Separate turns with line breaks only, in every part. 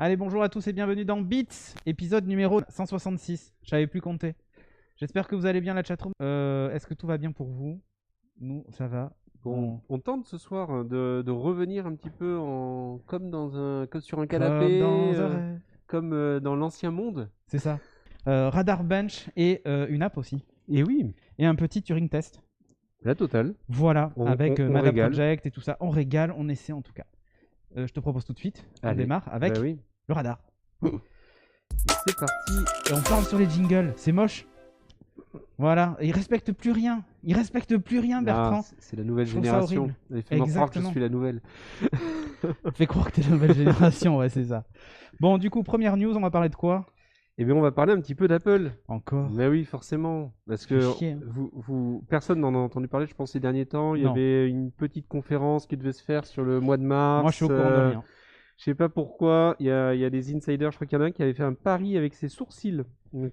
Allez, bonjour à tous et bienvenue dans Beats, épisode numéro 166. Je savais plus compter. J'espère que vous allez bien la chatroom. Est-ce que tout va bien pour vous? Nous, ça va.
Bon, on tente ce soir de revenir un petit peu comme sur un
Comme
canapé,
dans un rêve.
comme dans l'ancien monde.
C'est ça. Radar Bench et une app aussi.
Et oui,
Et un petit Turing test.
la totale.
Voilà, avec
on
Mada
régale.
Project et tout ça. On régale, on essaie en tout cas. Je te propose tout de suite, on
Allez.
démarre avec
Bah oui,
le radar.
c'est parti.
Et on parle sur les jingles, c'est moche. Voilà, et il respecte plus rien. Il respecte plus rien, Bertrand.
Ah, c'est la nouvelle
Je trouve ça
génération.
horrible.
Il fait croire que je
Exactement.
suis la nouvelle.
Fais croire que t'es la nouvelle génération, ouais, c'est ça. Bon, du coup, première news, on va parler de quoi?
Eh bien, on va parler un petit peu d'Apple.
Encore.
Mais oui, forcément. Parce que
Fait chier, hein.
personne n'en a entendu parler, je pense, ces derniers temps. Il y
Non.
avait une petite conférence qui devait se faire sur le mois de mars.
Moi, je suis au courant de rien.
Je sais pas pourquoi, il y a des insiders, je crois qu'il y en a un qui avait fait un pari avec ses sourcils,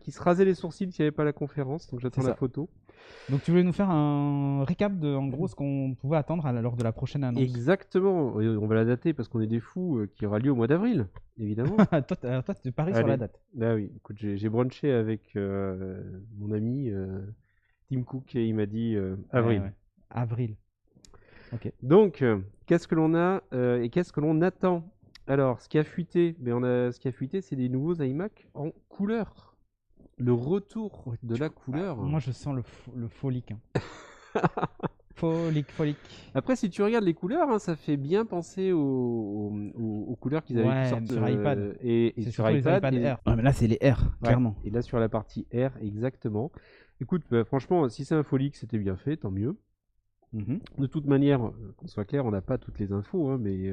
qui se rasait les sourcils s'il n'y avait pas la conférence, donc j'attends
C'est
la
ça.
photo.
Donc, tu voulais nous faire un récap de, en gros, ce qu'on pouvait attendre lors de la prochaine annonce.
Exactement, et on va la dater parce qu'on est des fous, qui aura lieu au mois d'avril, évidemment.
toi, tu paries sur la
Allez.
date.
Bah oui, écoute, j'ai brunché avec mon ami Tim Cook et il m'a dit avril.
Ouais. Avril. Ok.
Donc, qu'est-ce que l'on a et qu'est-ce que l'on attend? Alors, ce qui a fuité, ce qui a fuité, c'est des nouveaux iMac en couleur. Le retour de la couleur.
Moi, je sens le folique. Hein. Folique.
Après, si tu regardes les couleurs, hein, ça fait bien penser aux couleurs qu'ils avaient
Ouais,
qui sortent
sur iPad.
et
C'est
sur
surtout les
iPad.
iPad
et,
Air. Ouais, mais là, c'est les R,
ouais,
clairement.
et là, sur la partie R, exactement. Écoute, bah, franchement, si c'est un folique, c'était bien fait, tant mieux.
Mhm.
De toute manière, qu'on soit clair, on n'a pas toutes les infos, hein, mais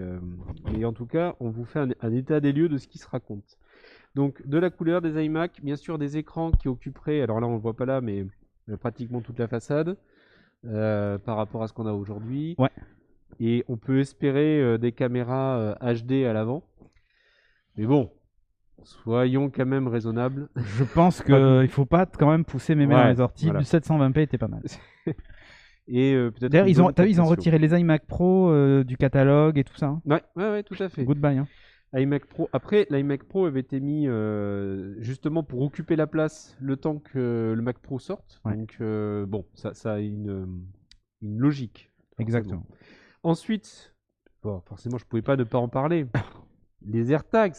en tout cas, on vous fait un état des lieux de ce qui se raconte. Donc, de la couleur des iMac, bien sûr des écrans qui occuperaient, alors là on ne le voit pas là, mais pratiquement toute la façade par rapport à ce qu'on a aujourd'hui.
Ouais.
Et on peut espérer des caméras HD à l'avant. Mais bon, soyons quand même raisonnables.
Je pense qu'il faut pas quand même pousser mémé dans
Ouais,
les orties.
voilà.
Du 720p était pas mal.
Et peut-être.
D'ailleurs,
une bonne
t'as vu, ils ont
captation.
retiré les iMac Pro du catalogue et tout ça. Hein.
Ouais, tout à fait.
Goodbye. Hein.
iMac Pro. Après, l'iMac Pro avait été mis justement pour occuper la place le temps que le Mac Pro sorte.
Ouais.
Donc, bon, ça a une logique. Forcément.
Exactement.
Ensuite, bon, forcément, je pouvais pas ne pas en parler. Les AirTags.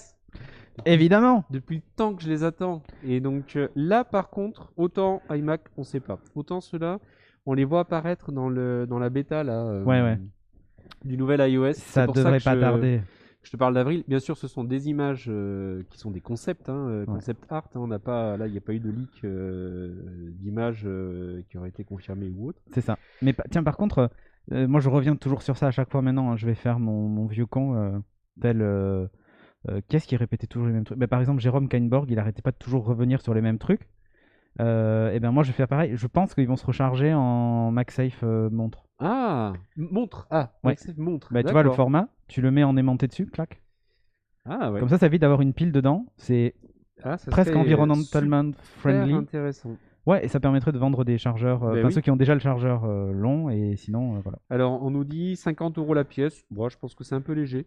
Évidemment.
Depuis le temps que je les attends. Et donc, là, par contre, autant iMac, on sait pas. Autant ceux-là, on les voit apparaître dans la bêta là,
Ouais.
du nouvel iOS.
Ça
C'est pour
devrait
ça
pas tarder.
je te parle d'avril. Bien sûr, ce sont des images qui sont des concepts, hein, concept art. Hein, on n'a pas, là, il n'y a pas eu de leak d'images qui auraient été confirmées ou autres.
C'est ça. Mais tiens, par contre, moi je reviens toujours sur ça à chaque fois maintenant. Hein. Je vais faire mon vieux con tel. Qu'est-ce qui répétait toujours les mêmes trucs? Par exemple, Jérôme Kainborg, il arrêtait pas de toujours revenir sur les mêmes trucs. Et ben moi je vais faire pareil. Je pense qu'ils vont se recharger en MagSafe montre.
Ah, montre. Ah,
Ouais.
c'est montre.
Tu vois le
D'accord.
format, tu le mets en aimanté dessus, clac.
Ah ouais.
Comme ça évite d'avoir une pile dedans. C'est
Ah, ça
presque
serait
environmentalement
super
friendly.
intéressant.
Ouais, et ça permettrait de vendre des chargeurs,
Ben oui.
ceux qui ont déjà le chargeur long, et sinon, voilà.
Alors, on nous dit 50 € la pièce. Bon, je pense que c'est un peu léger.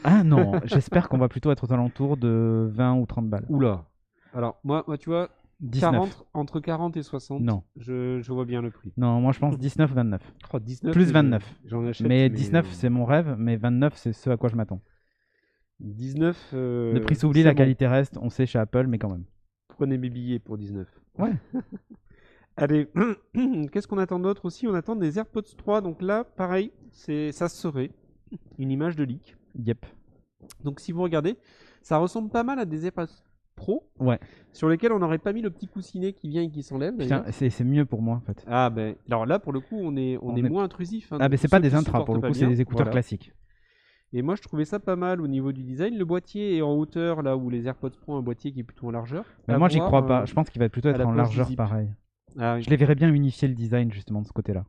Ah non, j'espère qu'on va plutôt être aux alentours de 20 ou 30 balles.
Oula. Alors, moi, tu vois,
19.
entre 40 et 60,
Non.
je vois bien le prix.
Non, moi je pense 19, 29.
Oh, 19,
Plus 29.
J'en achète.
Mais 19, c'est mon rêve, mais 29, c'est ce à quoi je m'attends.
19.
Le prix s'oublie,
c'est
la
bon.
qualité reste, on sait chez Apple, mais quand même.
Prenez mes billets pour 19.
Ouais.
Allez, qu'est-ce qu'on attend d'autre aussi? On attend des AirPods 3. Donc là, pareil, ça serait une image de leak.
Yep.
Donc si vous regardez, ça ressemble pas mal à des AirPods Pro.
Ouais.
Sur lesquels on n'aurait pas mis le petit coussinet qui vient et qui s'enlève.
Putain, c'est mieux pour moi en fait.
Ah ben, alors là pour le coup on est moins intrusif. Hein,
Ah,
donc
mais c'est
pour
pas
ceux
des
qui
intras, pour le
supportent
coup,
pas
c'est
bien,
des écouteurs
voilà.
classiques.
Et moi je trouvais ça pas mal au niveau du design. Le boîtier est en hauteur là où les AirPods Pro ont un boîtier qui est plutôt en largeur.
Mais
À
moi j'y
voir,
crois pas, je pense qu'il va plutôt
à
être
la
en
place du
largeur
zip.
pareil.
Ah oui.
Je les verrais bien unifier le design justement de ce côté-là.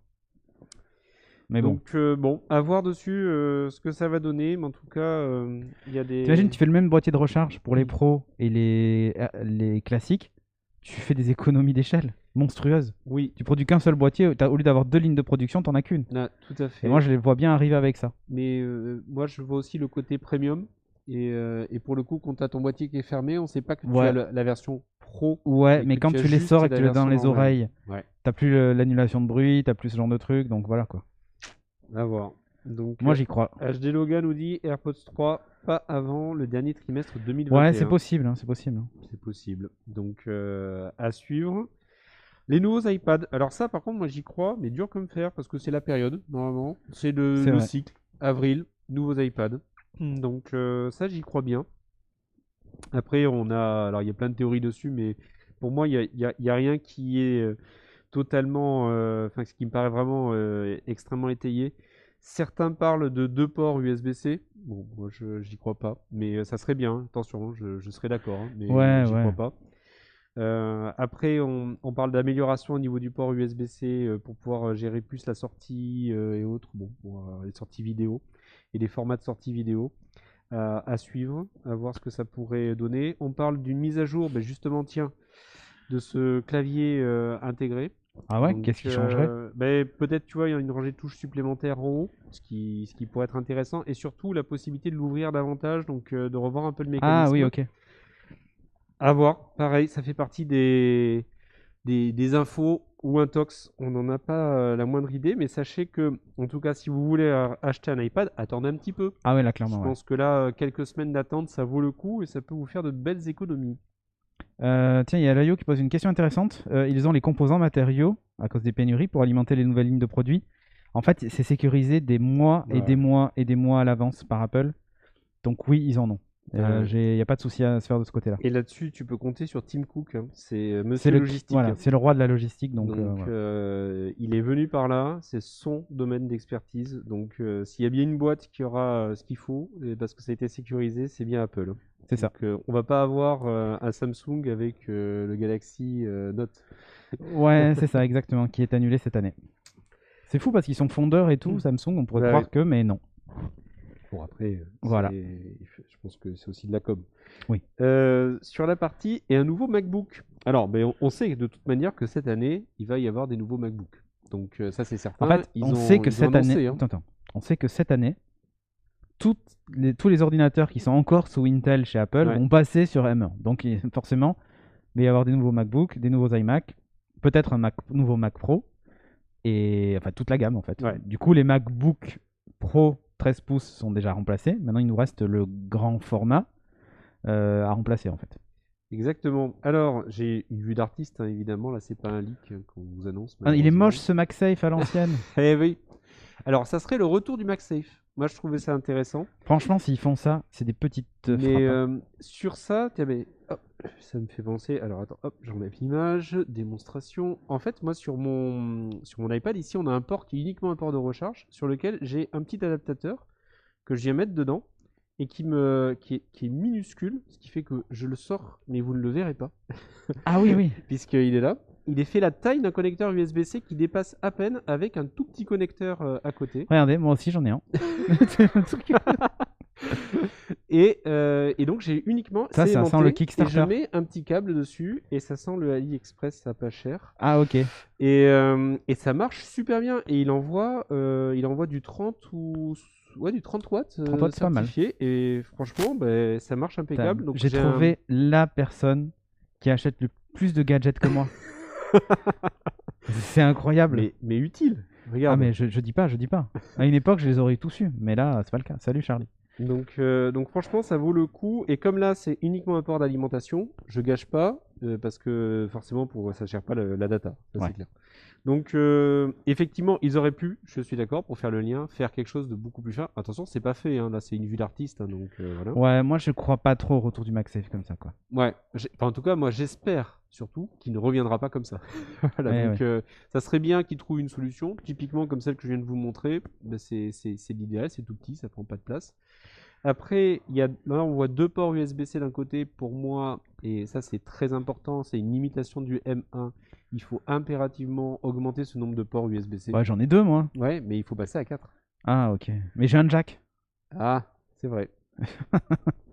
Mais bon.
Donc bon, à voir dessus ce que ça va donner, mais en tout cas il y a des.
T'imagines, tu fais le même boîtier de recharge pour les pros et les classiques, tu fais des économies d'échelle monstrueuses.
Oui,
Tu produis qu'un seul boîtier, au lieu d'avoir 2 lignes de production, t'en as qu'une.
tout à fait.
Et moi je les vois bien arriver avec ça.
Mais moi je vois aussi le côté premium et pour le coup, quand tu as ton boîtier qui est fermé, on sait pas que tu as
Ouais,
la version pro
ouais,
et
mais
que
quand
tu as
tu les
juste
sors et que
la
tu les as dans
version
les
normale.
oreilles,
Ouais,
t'as plus l'annulation de bruit, t'as plus ce genre de truc, donc voilà quoi.
à voir. Donc,
Moi j'y crois.
HD Logan nous dit AirPods 3, pas avant le dernier trimestre
Ouais, c'est
2021.
possible, hein, c'est possible, hein.
C'est possible. Donc, à suivre. Les nouveaux iPads. Alors ça, par contre, moi j'y crois, mais dur comme fer, parce que c'est la période, normalement. C'est
C'est
le
vrai.
cycle. Avril, nouveaux iPads. Donc ça, j'y crois bien. Après, alors il y a plein de théories dessus, mais pour moi, il y a rien qui est totalement, enfin, ce qui me paraît vraiment extrêmement étayé. Certains parlent de 2 ports USB-C. Bon, moi, j'y crois pas, mais ça serait bien. Attention, je serais d'accord, hein, mais
Ouais,
j'y
ouais.
crois pas. Après, on parle d'amélioration au niveau du port USB-C pour pouvoir gérer plus la sortie et autres, bon, pour, les sorties vidéo et les formats de sortie vidéo à suivre, à voir ce que ça pourrait donner. On parle d'une mise à jour, ben justement, tiens, de ce clavier intégré.
Ah ouais,
Donc,
qu'est-ce qui changerait?
ben, peut-être, tu vois, il y a une rangée de touches supplémentaires en haut, ce qui pourrait être intéressant, et surtout la possibilité de l'ouvrir davantage, donc de revoir un peu le
Ah oui,
mécanisme.
ok.
À voir, pareil, ça fait partie des infos ou un tox, on n'en a pas la moindre idée, mais sachez que, en tout cas, si vous voulez acheter un iPad, attendez un petit peu.
Ah ouais, là
Je
clairement, ouais.
pense que là, quelques semaines d'attente, ça vaut le coup et ça peut vous faire de belles économies.
Tiens, il y a Layo qui pose une question intéressante. Ils ont les composants matériaux à cause des pénuries pour alimenter les nouvelles lignes de produits. En fait, c'est sécurisé des mois et des
Ouais.
mois et des mois à l'avance par Apple. Donc oui, ils en ont.
Euh,
Il n'y a pas de souci à se faire de ce côté-là.
et là-dessus, tu peux compter sur Tim Cook, hein. C'est
C'est
Monsieur
le,
Logistique.
voilà, c'est le roi de la logistique, donc
Donc,
voilà.
il est venu par là, c'est son domaine d'expertise. Donc, s'il y a bien une boîte qui aura ce qu'il faut, et parce que ça a été sécurisé, c'est bien Apple.
C'est ça.
Donc, on va pas avoir un Samsung avec le Galaxy Note.
Ouais, c'est ça, exactement, qui est annulé cette année. C'est fou parce qu'ils sont fondeurs et tout, Samsung, on pourrait
Ouais.
croire que, mais non.
Bon, après,
Voilà.
je pense que c'est aussi de la com.
Oui.
Sur la partie, et un nouveau MacBook. Alors, mais on sait de toute manière que cette année, il va y avoir des nouveaux MacBooks. Donc, ça, c'est certain.
En fait, on sait que
ils ont
cette
annoncé,
année,
hein.
attends, on sait que cette année, tous les ordinateurs qui sont encore sous Intel chez Apple
Ouais.
vont passer sur M1. Donc forcément, il va y avoir des nouveaux MacBooks, des nouveaux iMac, peut-être un nouveau Mac Pro, et enfin toute la gamme en fait.
Ouais.
Du coup, les MacBook Pro 13 pouces sont déjà remplacés. Maintenant, il nous reste le grand format à remplacer en fait.
Exactement. Alors, j'ai une vue d'artiste, hein, évidemment. Là, c'est pas un leak qu'on vous annonce.
Ah, il est
Malheureusement.
moche ce MagSafe à l'ancienne.
Eh oui. Alors, ça serait le retour du MagSafe. Moi, je trouvais ça intéressant.
Franchement, s'ils font ça, c'est des petites
Mais
frappes, hein.
sur ça, tiens, mais, hop, ça me fait penser. Alors, attends, hop, j'enlève l'image. Démonstration. En fait, moi, sur mon iPad, ici, on a un port qui est uniquement un port de recharge, sur lequel j'ai un petit adaptateur que je viens mettre dedans et qui est minuscule, ce qui fait que je le sors, mais vous ne le verrez pas,
Ah oui, oui.
puisqu'il est là. Il est fait la taille d'un connecteur USB-C qui dépasse à peine avec un tout petit connecteur à côté.
Regardez, moi aussi j'en ai un.
Et donc j'ai uniquement
Ça sent
aimanté,
le
et
Kickstarter.
je mets un petit câble dessus et ça sent le AliExpress, ça pas cher.
Ah ok.
Et ça marche super bien. Et il envoie du 30 ou ouais, du 30 watts
30 watts, c'est pas mal.
certifié. Et franchement, ben, ça marche impeccable. Donc
J'ai trouvé la personne qui achète le plus de gadgets que moi. C'est incroyable.
mais utile.
Ah
Regarde.
mais je dis pas. À une époque, je les aurais tous eus, mais là, c'est pas le cas. Salut Charlie.
Donc franchement, ça vaut le coup. Et comme là, c'est uniquement un port d'alimentation, je gâche pas parce que forcément, ça ne gère pas la data. Ça,
Ouais.
c'est clair. Donc effectivement, ils auraient pu, je suis d'accord, pour faire le lien, faire quelque chose de beaucoup plus fin. Attention, c'est pas fait. Hein. Là, c'est une vue d'artiste. Hein, donc voilà.
Ouais, moi je crois pas trop au retour du MagSafe comme ça, quoi.
Ouais. Enfin, en tout cas, moi, j'espère surtout qu'il ne reviendra pas comme ça. Voilà,
Ouais,
donc ça serait bien qu'ils trouvent une solution, typiquement comme celle que je viens de vous montrer. Ben, c'est l'idéal, c'est tout petit, ça prend pas de place. Après, là, on voit 2 ports USB-C d'un côté. Pour moi, et ça c'est très important, c'est une limitation du M1. Il faut impérativement augmenter ce nombre de ports USB-C.
Ouais, j'en ai 2 moi.
Ouais, mais il faut passer à 4.
Ah ok. Mais j'ai un jack.
Ah, c'est vrai.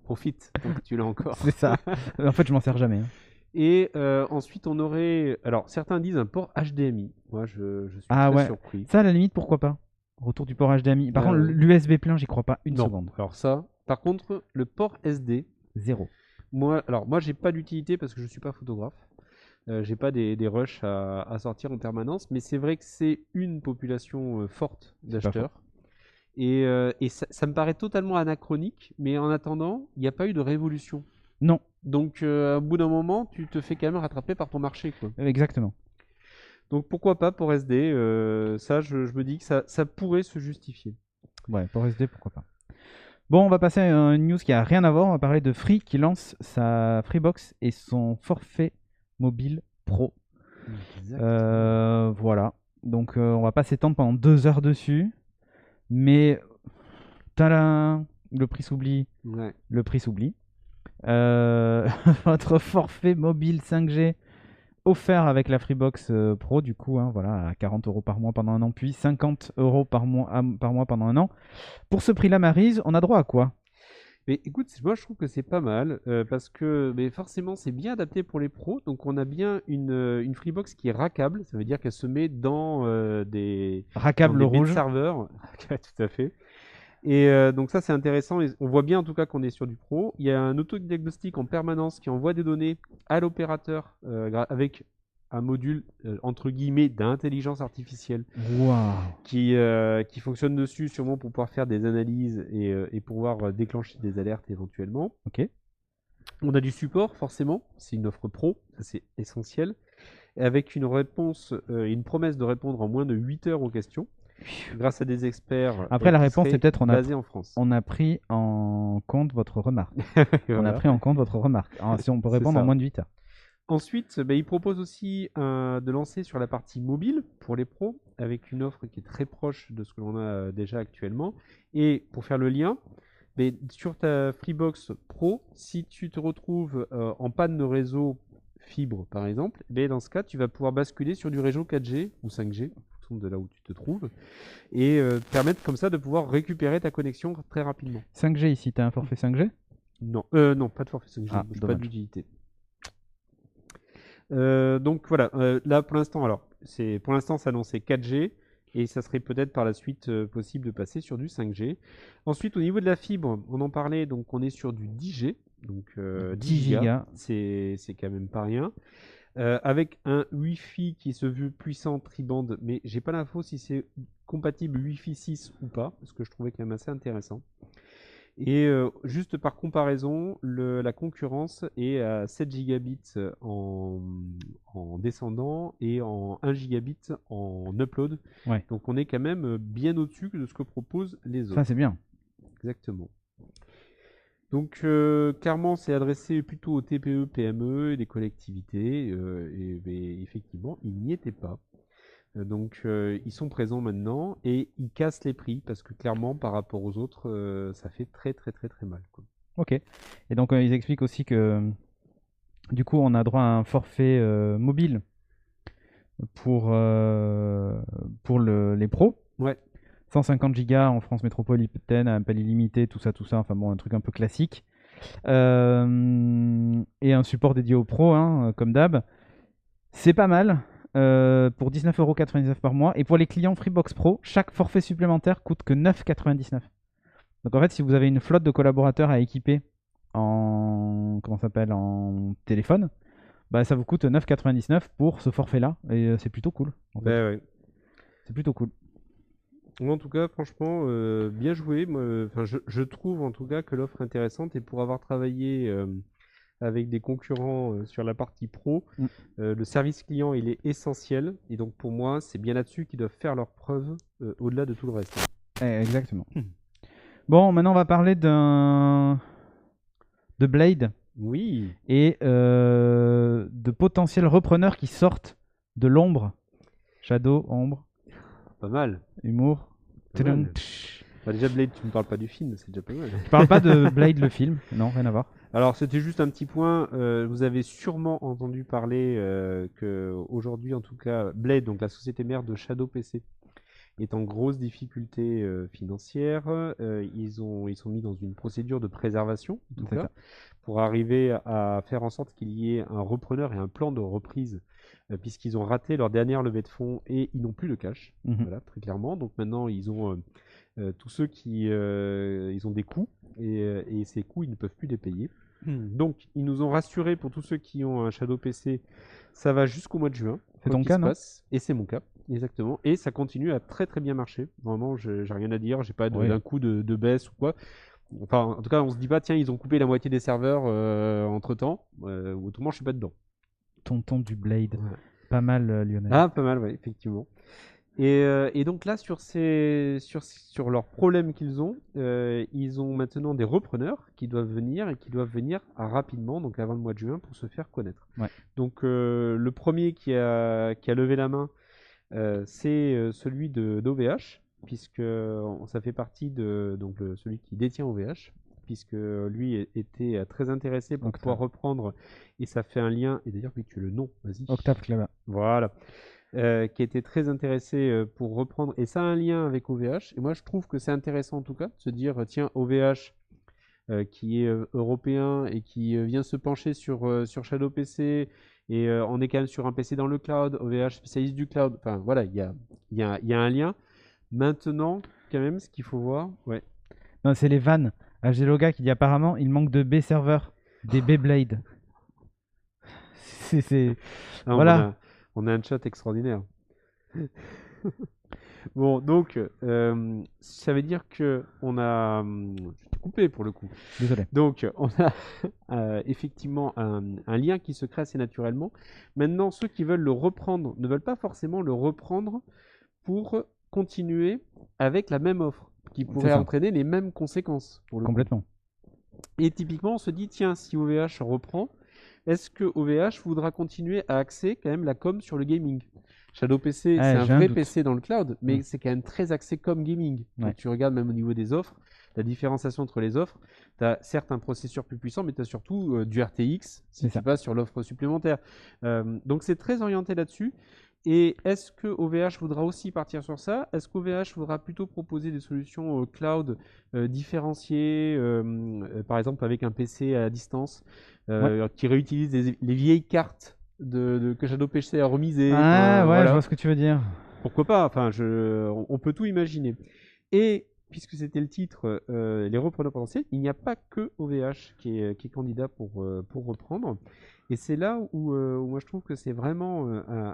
Profite, tant que tu l'as encore.
C'est ça. En fait, je m'en sers jamais, hein.
Et ensuite, on aurait. Alors, certains disent un port HDMI. Moi, je suis
Ah
très
ouais.
surpris.
Ça, à la limite, pourquoi pas. Retour du port HDMI. Par contre, l'USB plein, j'y crois pas une
Non.
seconde.
Alors, ça, Par contre, le port SD,
0.
moi, j'ai pas d'utilité parce que je suis pas photographe. J'ai pas des rushs à sortir en permanence, mais c'est vrai que c'est une population forte
C'est pas faux.
d'acheteurs. Et ça me paraît totalement anachronique, mais en attendant, il n'y a pas eu de révolution.
Non,
Donc, au bout d'un moment, tu te fais quand même rattraper par ton marché, quoi.
exactement.
Donc, pourquoi pas pour SD ça, je me dis que ça pourrait se justifier.
Ouais, pour SD, pourquoi pas. Bon, on va passer à une news qui a rien à voir. On va parler de Free qui lance sa Freebox et son forfait mobile pro. Voilà. Donc, on va pas s'étendre pendant 2 heures dessus. Mais, tada, le prix s'oublie.
Ouais.
Le prix s'oublie. Votre forfait mobile 5G offert avec la Freebox Pro, du coup, hein, voilà, à 40 € par mois pendant un an, puis 50 € par mois pendant un an. Pour ce prix-là, Maryse, on a droit à quoi?
Mais écoute, moi je trouve que c'est pas mal parce que mais forcément c'est bien adapté pour les pros. Donc on a bien une Freebox qui est rackable, ça veut dire qu'elle se met dans des
Raccable
main
rouge.
serveurs. Tout à fait. Et donc ça c'est intéressant. Et on voit bien en tout cas qu'on est sur du pro. Il y a un autodiagnostic en permanence qui envoie des données à l'opérateur avec un module entre guillemets d'intelligence artificielle
Waouh.
qui fonctionne dessus sûrement pour pouvoir faire des analyses et pouvoir déclencher des alertes éventuellement.
Ok.
On a du support forcément, c'est une offre pro, ça c'est essentiel, et avec une réponse, une promesse de répondre en moins de 8 heures aux questions, grâce à des experts
Après, la
qui
réponse, c'est
seraient
peut-être
basés en France.
on a pris en compte votre remarque.
Et
On a
voilà,
pris en compte votre remarque. Alors, si on peut
c'est
répondre en
ça.
moins de 8 heures.
Ensuite, il propose aussi de lancer sur la partie mobile pour les pros, avec une offre qui est très proche de ce que l'on a déjà actuellement. Et pour faire le lien, sur ta Freebox Pro, si tu te retrouves en panne de réseau fibre, par exemple, dans ce cas, tu vas pouvoir basculer sur du réseau 4G ou 5G, en fonction de là où tu te trouves, et permettre comme ça de pouvoir récupérer ta connexion très rapidement.
5G ici, t'as un forfait 5G?
Non, non, pas de forfait 5G,
Ah,
j'ai pas
dommage.
d'utilité. Donc voilà, là pour l'instant, pour l'instant c'est annoncé 4G et ça serait peut-être par la suite possible de passer sur du 5G. Ensuite, au niveau de la fibre, on en parlait, donc on est sur du 10G, donc 10
10
gigas,
gigas.
c'est quand même pas rien. Avec un Wi-Fi qui se veut puissant tri-bande, mais j'ai pas l'info si c'est compatible Wi-Fi 6 ou pas, parce que je trouvais quand même assez intéressant. Et juste par comparaison, la concurrence est à 7 gigabits en descendant et en 1 gigabit en upload.
Ouais.
Donc on est quand même bien au-dessus de ce que proposent les
Ça,
autres.
c'est bien.
Exactement. Donc clairement, c'est adressé plutôt aux TPE, PME et des collectivités. Et effectivement, ils n'y étaient pas. Donc ils sont présents maintenant et ils cassent les prix parce que clairement par rapport aux autres ça fait très très très très mal, quoi.
Ok. Et donc, ils expliquent aussi que du coup, on a droit à un forfait mobile pour les pros.
Ouais,
150 gigas en France métropolitaine, un appel illimité, tout ça, tout ça. Enfin bon, un truc un peu classique. Et un support dédié aux pros, hein, comme d'hab. C'est pas mal. Pour 19,99 € par mois. Et pour les clients Freebox Pro, chaque forfait supplémentaire coûte que 9,99 €. Donc en fait, si vous avez une flotte de collaborateurs à équiper en comment ça s'appelle, en téléphone, bah ça vous coûte 9,99 € pour ce forfait-là. Et c'est plutôt cool. En fait.
ouais.
C'est plutôt cool.
Moi, en tout cas, franchement, bien joué. Moi, enfin, je trouve en tout cas que l'offre est intéressante et pour avoir travaillé avec des concurrents sur la partie pro,
Mm.
le service client il est essentiel et donc pour moi, c'est bien là-dessus qu'ils doivent faire leurs preuves au-delà de tout le reste.
Exactement. Bon, maintenant on va parler de Blade
Oui,
et de potentiels repreneurs qui sortent de l'ombre. Shadow, ombre,
pas mal.
humour.
Pas mal.
Tadam, tch.
Bah, déjà, Blade, tu me parles pas du film, c'est déjà pas mal.
Je parle pas de Blade le film, non, rien à voir.
Alors, c'était juste un petit point. Vous avez sûrement entendu parler que aujourd'hui, en tout cas, Blade, donc la société mère de Shadow PC, est en grosse difficulté financière. Ils sont mis dans une procédure de préservation, en tout
C'est
cas,
ça.
pour arriver à faire en sorte qu'il y ait un repreneur et un plan de reprise, puisqu'ils ont raté leur dernière levée de fonds et ils n'ont plus de cash.
Mhm.
Voilà, très clairement. Donc maintenant, ils ont tous ceux qui ils ont des coûts et ces coûts, ils ne peuvent plus les payer. Donc, ils nous ont rassurés pour tous ceux qui ont un Shadow PC, ça va jusqu'au mois de juin,
C'est
quoi
ton
qu'il
cas,
se
non?
passe. Et c'est mon cas, exactement. Et ça continue à très très bien marcher. Vraiment, j'ai rien à dire. J'ai pas
Oui.
d'un coup de baisse ou quoi. Enfin, en tout cas, on se dit pas, tiens, ils ont coupé la moitié des serveurs entre temps. Autrement, je suis pas dedans.
Tonton du Blade.
Ouais.
Pas mal, Lionel.
Ah, pas mal, ouais, effectivement. Et donc là, sur leurs problèmes qu'ils ont, ils ont maintenant des repreneurs qui doivent venir et qui doivent venir rapidement, donc avant le mois de juin, pour se faire connaître.
Ouais.
Donc le premier qui a levé la main, c'est celui d'OVH, puisque ça fait partie de donc celui qui détient OVH, puisque lui était très intéressé pour
Octave.
pouvoir reprendre, et ça fait un lien, et d'ailleurs, vu que tu as le nom, vas-y.
Octave Clava.
Voilà. Qui était très intéressé pour reprendre, et ça a un lien avec OVH, et moi je trouve que c'est intéressant en tout cas, de se dire, tiens, OVH, qui est européen et qui vient se pencher sur Shadow PC, et on est quand même sur un PC dans le cloud, OVH spécialiste du cloud, enfin voilà, il y a un lien. Maintenant, quand même, ce qu'il faut voir, ouais.
Non, c'est les vannes. Loga qui dit apparemment il manque de B serveurs, des B-Blade. C'est...
Non,
Voilà.
on a un chat extraordinaire. Bon, donc, ça veut dire que on a... Je t'ai coupé pour le coup.
Désolé.
Donc, on a effectivement un lien qui se crée assez naturellement. Maintenant, ceux qui veulent le reprendre ne veulent pas forcément le reprendre pour continuer avec la même offre, qui pourrait
ça.
entraîner les mêmes conséquences, pour le coup.
Complètement.
Et typiquement, on se dit, tiens, si OVH reprend, est-ce que OVH voudra continuer à axer quand même la com sur le gaming? Shadow PC, c'est un
j'ai un
vrai
doute.
PC dans le cloud, mais
Mm.
c'est quand même très axé comme gaming.
Ouais.
Quand tu regardes même au niveau des offres, la différenciation entre les offres, tu as certes un processeur plus puissant, mais tu as surtout du RTX si
C'est
tu
ça.
passes sur l'offre supplémentaire. Donc c'est très orienté là-dessus. Et est-ce que OVH voudra aussi partir sur ça? Est-ce qu'OVH voudra plutôt proposer des solutions cloud différenciées, par exemple avec un PC à distance, qui réutilise les vieilles cartes que Shadow PC a remisées?
Ah ouais,
voilà.
je vois ce que tu veux dire.
Pourquoi pas? Enfin, on peut tout imaginer. Et puisque c'était le titre, les repreneurs potentiels, il n'y a pas que OVH qui est candidat pour reprendre. Et c'est là où moi je trouve que c'est vraiment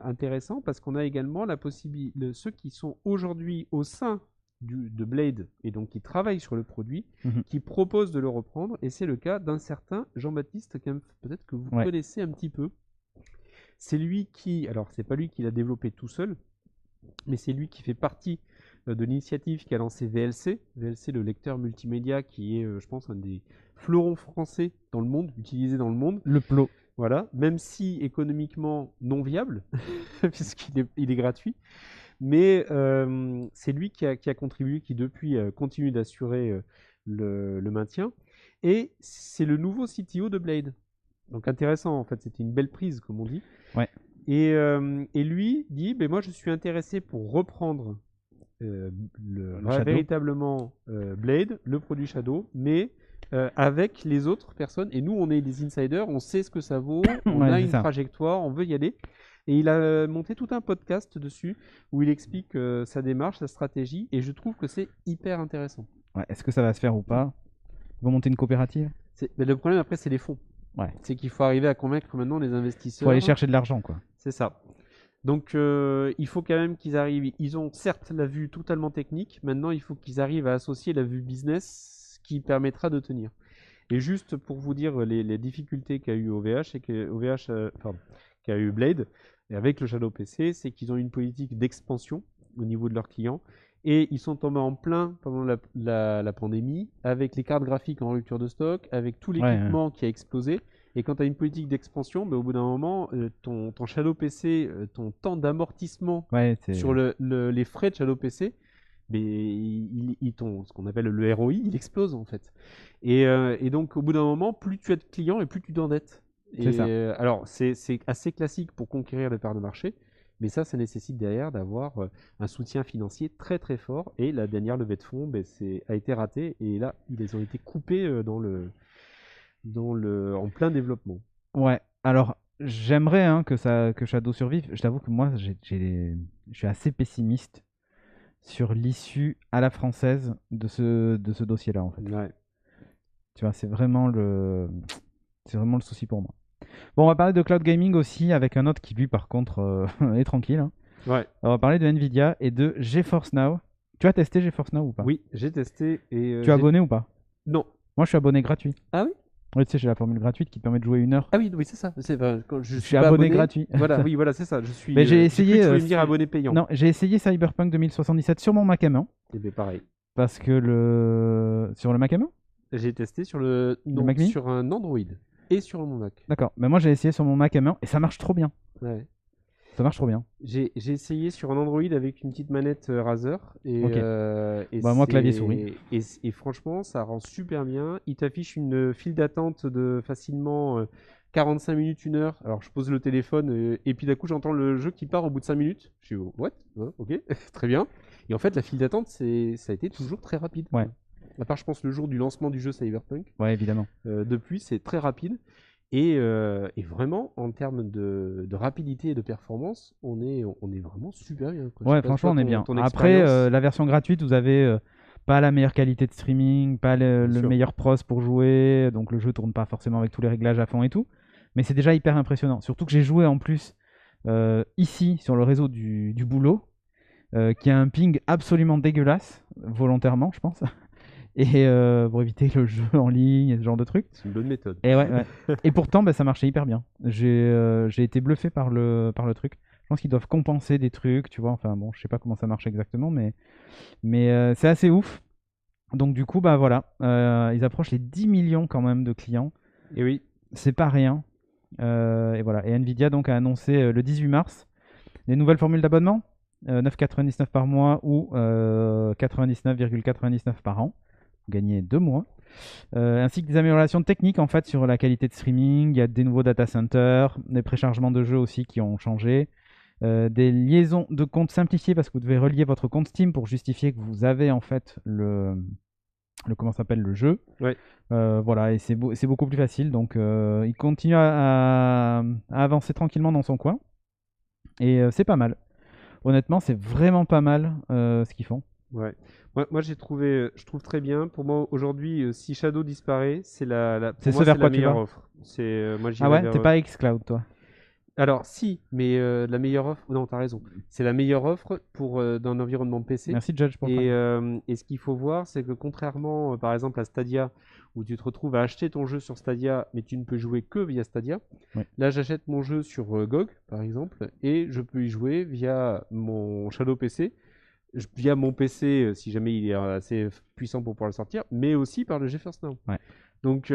intéressant, parce qu'on a également la possibilité, ceux qui sont aujourd'hui au sein de Blade et donc qui travaillent sur le produit, qui proposent de le reprendre. Et c'est le cas d'un certain Jean-Baptiste, peut-être que vous connaissez un petit peu. C'est lui qui, alors c'est pas lui qui l'a développé tout seul, mais c'est lui qui fait partie de l'initiative qui a lancé VLC. VLC, le lecteur multimédia, qui est, je pense, un des fleurons français dans le monde, utilisé dans le monde.
Le plot.
Voilà, même si économiquement non viable, puisqu'il est gratuit. Mais c'est lui qui a contribué, qui depuis continue d'assurer le maintien. Et c'est le nouveau CTO de Blade. Donc intéressant, en fait, c'était une belle prise, comme on dit.
Ouais.
Et lui dit, moi je suis intéressé pour reprendre véritablement Blade, le produit Shadow, mais avec les autres personnes. Et nous, on est des insiders, on sait ce que ça vaut, on a une trajectoire, on veut y aller. Et il a monté tout un podcast dessus où il explique sa démarche, sa stratégie, et je trouve que c'est hyper intéressant.
Ouais, est-ce que ça va se faire ou pas? Ils vont monter une coopérative?
Mais le problème après, c'est les fonds.
Ouais.
C'est qu'il faut arriver à convaincre maintenant les investisseurs.
Faut aller chercher de l'argent, quoi.
C'est ça. Donc il faut quand même qu'ils arrivent. Ils ont certes la vue totalement technique. Maintenant, il faut qu'ils arrivent à associer la vue business qui permettra de tenir. Et juste pour vous dire les difficultés qu'a eu OVH, et que OVH, qu'a eu Blade, et avec le Shadow PC, c'est qu'ils ont une politique d'expansion au niveau de leurs clients. Et ils sont tombés en plein pendant la pandémie, avec les cartes graphiques en rupture de stock, avec tout l'équipement qui a explosé. Et quand tu as une politique d'expansion, au bout d'un moment, ton Shadow PC, ton temps d'amortissement sur les frais de Shadow PC, ce qu'on appelle le ROI, il explose en fait. Et donc au bout d'un moment, plus tu as de clients et plus tu t'endettes. Alors c'est assez classique pour conquérir les parts de marché, mais ça nécessite derrière d'avoir un soutien financier très très fort. Et la dernière levée de fonds a été ratée, et là ils ont été coupés en plein développement.
Ouais, alors j'aimerais que Shadow survive. Je t'avoue que moi je suis assez pessimiste sur l'issue à la française de ce dossier-là, en fait.
Ouais.
Tu vois, c'est vraiment le souci pour moi. Bon, on va parler de cloud gaming aussi avec un autre qui, lui, par contre, est tranquille, hein.
Ouais.
On va parler de Nvidia et de GeForce Now. Tu as testé GeForce Now ou pas?
Oui, j'ai testé et
Tu es abonné ou pas?
Non.
Moi, je suis abonné gratuit.
Ah oui?
Oui, tu sais, j'ai la formule gratuite qui te permet de jouer 1 heure.
Ah oui, oui, c'est ça. Quand je
Je
suis
suis
pas
abonné
abonné.
gratuit.
Voilà, oui, voilà, c'est ça. Je suis.
Mais j'ai
J'ai cru
essayé.
que tu voulais me dire abonné payant.
Non, j'ai essayé Cyberpunk 2077 sur mon Mac M1
Et bien pareil.
parce que sur le Mac M1.
J'ai testé sur le non,
Mac mini
sur un Android et sur mon Mac.
D'accord. Mais moi, j'ai essayé sur mon Mac M1 et ça marche trop bien.
Ouais.
Ça marche trop bien.
J'ai essayé sur un Android avec une petite manette Razer et,
Ok.
et
Bah, moi,
c'est-
clavier souris.
et franchement, ça rend super bien. Il t'affiche une file d'attente de facilement 45 minutes, 1 heure. Alors je pose le téléphone et puis d'un coup j'entends le jeu qui part au bout de 5 minutes. Je suis what? Hein, ok, très bien. Et en fait, la file d'attente, ça a été toujours très rapide.
Ouais.
À part, je pense, le jour du lancement du jeu Cyberpunk.
Ouais, évidemment.
Depuis, c'est très rapide. Et vraiment, en termes de rapidité et de performance, on est vraiment super bien, quoi. Je sais
Ouais,
pas,
franchement,
toi,
on est bien.
ton
Après,
expérience.
la version gratuite, vous avez pas la meilleure qualité de streaming, pas
Bien
le
sûr.
meilleur pros pour jouer, donc le jeu tourne pas forcément avec tous les réglages à fond et tout. Mais c'est déjà hyper impressionnant. Surtout que j'ai joué en plus ici sur le réseau du boulot, qui a un ping absolument dégueulasse, volontairement, je pense. Et pour éviter le jeu en ligne et ce genre de trucs.
C'est une bonne méthode.
Et ouais, ouais. Et pourtant, bah, ça marchait hyper bien. J'ai été bluffé par le truc. Je pense qu'ils doivent compenser des trucs, tu vois. Enfin bon, je sais pas comment ça marche exactement, mais c'est assez ouf. Donc du coup, bah voilà, ils approchent les 10 millions quand même de clients.
Et oui,
C'est pas rien. Et voilà. Et Nvidia donc a annoncé le 18 mars les nouvelles formules d'abonnement, 9,99 par mois ou 99,99 par an. Vous gagnez 2 mois. Ainsi que des améliorations techniques en fait sur la qualité de streaming. Il y a des nouveaux data centers, des préchargements de jeux aussi qui ont changé, des liaisons de comptes simplifiées parce que vous devez relier votre compte Steam pour justifier que vous avez en fait le comment s'appelle le jeu.
ouais.
Voilà, et c'est beaucoup plus facile. Donc il continue à avancer tranquillement dans son coin et c'est pas mal. Honnêtement, c'est vraiment pas mal ce qu'ils font.
Ouais. Moi j'ai trouvé, je trouve très bien. Pour moi, aujourd'hui, si Shadow disparaît,
C'est
pour
ce
moi,
vers
c'est
quoi
la
tu
meilleure
vas.
offre. Moi,
Ah
j'irais
ouais, t'es
vers.
pas xCloud toi.
Alors, si, mais la meilleure offre. Non, t'as raison. C'est la meilleure offre pour dans un environnement PC.
Merci Judge pour le prime.
Et ce qu'il faut voir, c'est que contrairement, par exemple, à Stadia, où tu te retrouves à acheter ton jeu sur Stadia, mais tu ne peux jouer que via Stadia.
Ouais.
Là, j'achète mon jeu sur GOG, par exemple, et je peux y jouer via mon Shadow PC, via mon PC, si jamais il est assez puissant pour pouvoir le sortir, mais aussi par le GeForce Now.
Ouais.
Donc,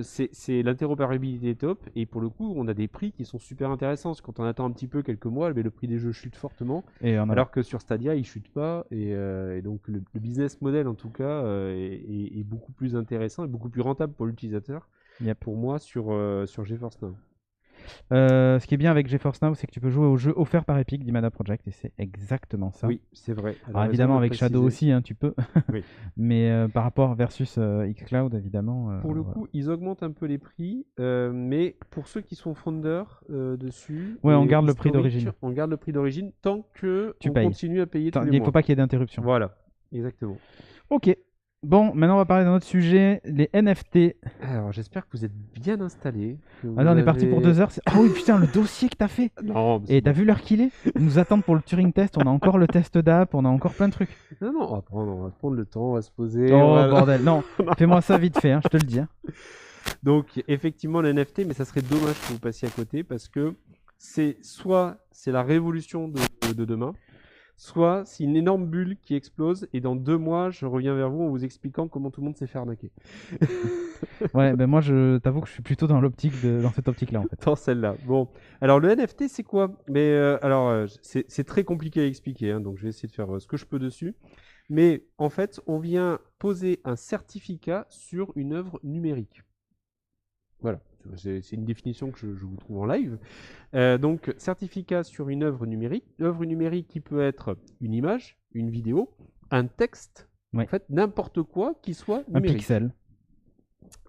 c'est l'interopérabilité top, et pour le coup, on a des prix qui sont super intéressants. Parce que quand on attend un petit peu quelques mois, le prix des jeux chute fortement.
Et on a
Alors que sur Stadia, il chute pas, et donc le business model en tout cas est beaucoup plus intéressant et beaucoup plus rentable pour l'utilisateur.
Yep.
Pour moi sur GeForce Now.
Ce qui est bien avec GeForce Now, c'est que tu peux jouer aux jeux offerts par Epic d'Imada Project, et c'est exactement ça.
Oui, c'est vrai. Elle a
Alors
raison
évidemment
de
avec
préciser.
Shadow aussi, hein, tu peux.
Oui.
Mais par rapport versus xCloud, évidemment.
Pour le
voilà.
coup, ils augmentent un peu les prix, mais pour ceux qui sont fondeurs dessus,
Ouais, on
et
garde le prix
historiques,
d'origine.
on garde le prix d'origine tant que
Tu
on
payes.
continue à payer
Attends,
tous
il
les
ne faut
mois.
pas qu'il y ait d'interruption.
Voilà, exactement.
Ok. Bon, maintenant on va parler d'un autre sujet, les NFT.
Alors, j'espère que vous êtes bien installés.
Ah non, on est parti pour 2 heures. Ah oui, putain, le dossier que t'as fait.
Non, mais
Et
c'est
t'as
bon.
vu l'heure qu'il est? Ils nous attendent pour le Turing Test. On a encore le test d'app, on a encore plein de trucs.
Non, on va prendre le temps, on va se poser.
Oh bordel, non, fais-moi ça vite fait, hein, je te le dis. Hein.
Donc, effectivement, le NFT, mais ça serait dommage que vous passiez à côté parce que c'est la révolution de demain, soit c'est une énorme bulle qui explose et dans 2 mois, je reviens vers vous en vous expliquant comment tout le monde s'est fait arnaquer.
Ouais, ben moi je t'avoue que je suis plutôt dans cette optique-là en fait.
Dans celle-là. Bon, alors le NFT, c'est quoi? Mais c'est très compliqué à expliquer, hein, donc je vais essayer de faire ce que je peux dessus. Mais en fait, on vient poser un certificat sur une œuvre numérique. Voilà, c'est une définition que je vous trouve en live. Donc, certificat sur une œuvre numérique qui peut être une image, une vidéo, un texte,
Ouais.
en fait, n'importe quoi qui soit
Un
numérique.
pixel.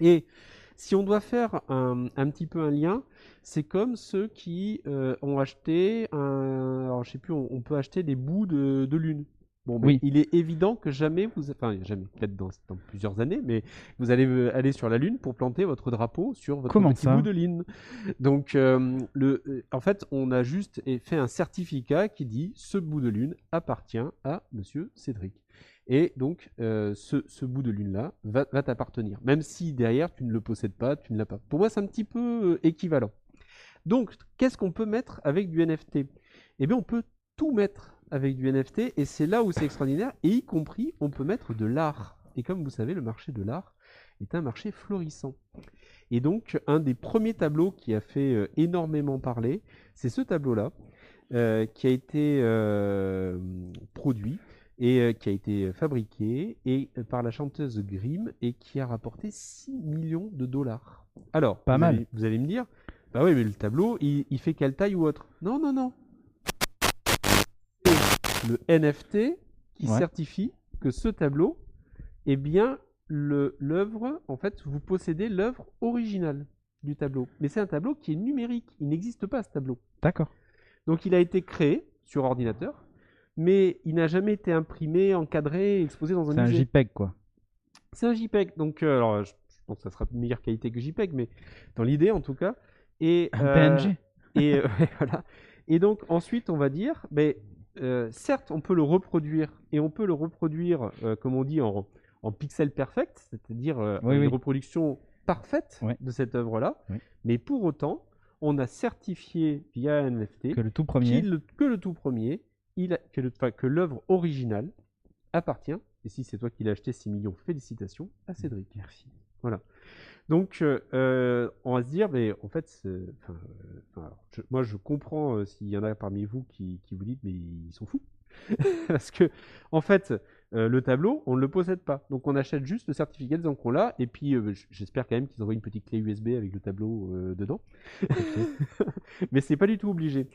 Et si on doit faire un petit peu un lien, c'est comme ceux qui ont acheté alors je sais plus, on peut acheter des bouts de lune. Bon, mais
Oui,
il est évident que jamais enfin jamais, peut-être dans plusieurs années, mais vous allez aller sur la Lune pour planter votre drapeau sur votre
comment
petit bout
ça?
de ligne. Donc, en fait, on a juste fait un certificat qui dit ce bout de Lune appartient à Monsieur Cédric. Et donc, ce bout de Lune-là va t'appartenir, même si derrière tu ne le possèdes pas, tu ne l'as pas. Pour moi, c'est un petit peu équivalent. Donc, qu'est-ce qu'on peut mettre avec du NFT? Eh bien, on peut tout mettre avec du NFT et c'est là où c'est extraordinaire, et y compris, on peut mettre de l'art. Et comme vous savez, le marché de l'art est un marché florissant. Et donc, un des premiers tableaux qui a fait énormément parler, c'est ce tableau-là, qui a été produit et qui a été fabriqué par la chanteuse Grimm et qui a rapporté 6 millions de dollars. Alors,
Pas mal.
vous allez me dire, bah oui, mais le tableau, il fait quelle taille ou autre? Non, non, non. C'est le NFT qui
Ouais.
certifie que ce tableau est bien l'œuvre, en fait, vous possédez l'œuvre originale du tableau. Mais c'est un tableau qui est numérique, il n'existe pas ce tableau.
D'accord.
Donc il a été créé sur ordinateur, mais il n'a jamais été imprimé, encadré, exposé dans un
C'est un
musée.
JPEG, quoi.
C'est un JPEG, donc alors, je pense que ça sera de meilleure qualité que JPEG, mais dans l'idée en tout cas. Et,
Un PNG.
ouais, voilà. Et donc ensuite, on va dire, mais, certes, on peut le reproduire, et on peut le reproduire, comme on dit, en pixel perfect, c'est-à-dire
Oui,
une
oui.
reproduction parfaite
Ouais.
de cette œuvre-là,
Oui.
mais pour autant, on a certifié via un NFT
Que le tout premier.
que le tout premier, que l'œuvre originale appartient, et si c'est toi qui l'as acheté 6 millions, félicitations à Cédric.
Merci.
Voilà. Donc, on va se dire, mais en fait, moi je comprends s'il y en a parmi vous qui vous dites, mais ils sont fous. Parce que, en fait, le tableau, on ne le possède pas. Donc, on achète juste le certificat disant qu'on l'a, et puis j'espère quand même qu'ils envoient une petite clé USB avec le tableau dedans. Mais c'est pas du tout obligé.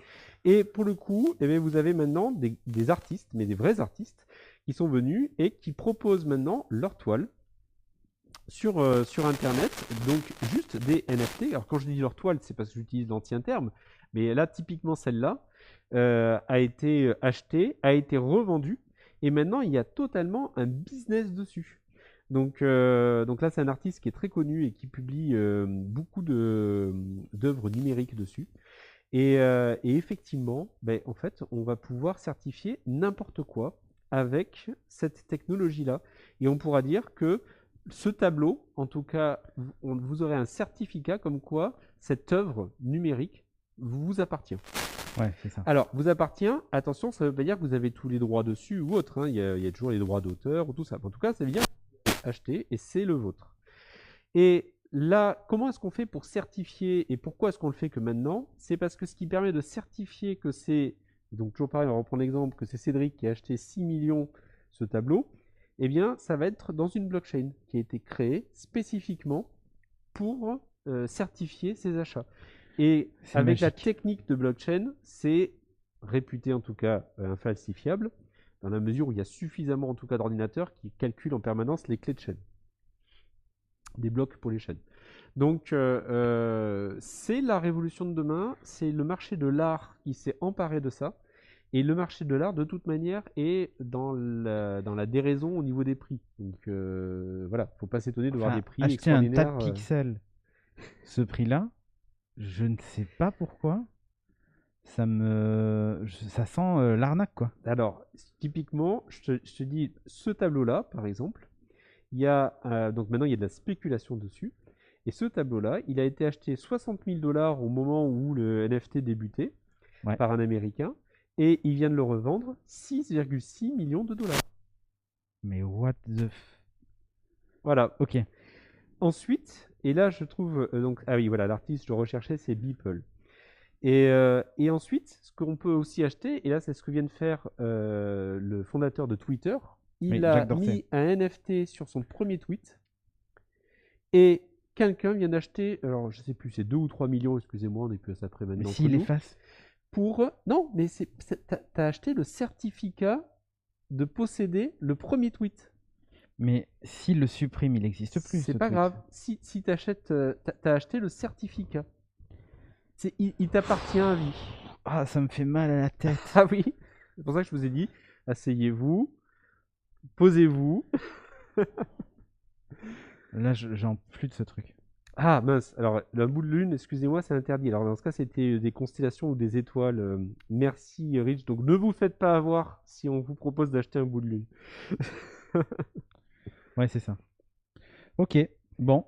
Et pour le coup, eh bien, vous avez maintenant des artistes, mais des vrais artistes, qui sont venus et qui proposent maintenant leur toile sur Internet, donc juste des NFT. Alors quand je dis leur toile, c'est parce que j'utilise l'ancien terme, mais là, typiquement celle-là, a été achetée, a été revendue, et maintenant il y a totalement un business dessus. Donc là, c'est un artiste qui est très connu et qui publie beaucoup d'œuvres numériques dessus. Et effectivement, ben, en fait, on va pouvoir certifier n'importe quoi avec cette technologie-là. Et on pourra dire que ce tableau, en tout cas, vous aurez un certificat comme quoi cette œuvre numérique vous appartient.
Ouais, c'est ça.
Alors, vous appartient, attention, ça ne veut pas dire que vous avez tous les droits dessus ou autre, hein. Il y a toujours les droits d'auteur ou tout ça. En tout cas, ça veut dire que vous l'avez acheté et c'est le vôtre. Et là, comment est-ce qu'on fait pour certifier et pourquoi est-ce qu'on le fait que maintenant? C'est parce que ce qui permet de certifier que c'est, donc toujours pareil, on va reprendre l'exemple, que c'est Cédric qui a acheté 6 millions ce tableau, eh bien, ça va être dans une blockchain qui a été créée spécifiquement pour certifier ces achats. Et
C'est
avec la
magique.
technique de blockchain, c'est réputé en tout cas infalsifiable, dans la mesure où il y a suffisamment en tout cas d'ordinateurs qui calculent en permanence les clés de chaîne, des blocs pour les chaînes. Donc c'est la révolution de demain, c'est le marché de l'art qui s'est emparé de ça. Et le marché de l'art, de toute manière, est dans la déraison au niveau des prix. Donc voilà, faut pas s'étonner de voir
Enfin,
des prix
acheter un tas de
extraordinaires.
pixels, ce prix-là, je ne sais pas pourquoi. Ça sent l'arnaque, quoi.
Alors, typiquement, je te dis, ce tableau-là, par exemple, il y a, donc maintenant il y a de la spéculation dessus. Et ce tableau-là, il a été acheté 60 000 dollars au moment où le NFT débutait
Ouais.
par un Américain. Et il vient de le revendre 6,6 millions de dollars.
Mais what the
Voilà.
Ok.
Ensuite, et là je trouve, donc, ah oui, voilà, l'artiste, je le recherchais, c'est Beeple. Et ensuite, ce qu'on peut aussi acheter, et là c'est ce que vient de faire le fondateur de Twitter, il
Oui,
a
Jack Dorsey.
mis un NFT sur son premier tweet, et quelqu'un vient d'acheter, alors je sais plus, c'est 2 ou 3 millions, excusez-moi, on est plus à ça près
Mais
maintenant entre
s'il
nous,
efface.
pour... Non, mais t'as acheté le certificat de posséder le premier tweet.
Mais s'il le supprime, il n'existe plus,
C'est
ce
pas
tweet.
grave, si t'achètes, t'as acheté le certificat. Il t'appartient à vie.
Ah, ça me fait mal à la tête.
Ah oui, c'est pour ça que je vous ai dit, asseyez-vous, Posez-vous.
Là, j'en plus de ce truc.
Ah mince, alors la boule de lune, excusez-moi, c'est interdit. Alors dans ce cas, c'était des constellations ou des étoiles. Merci Rich. Donc ne vous faites pas avoir si on vous propose d'acheter un bout de lune.
Ouais, c'est ça. Ok, bon,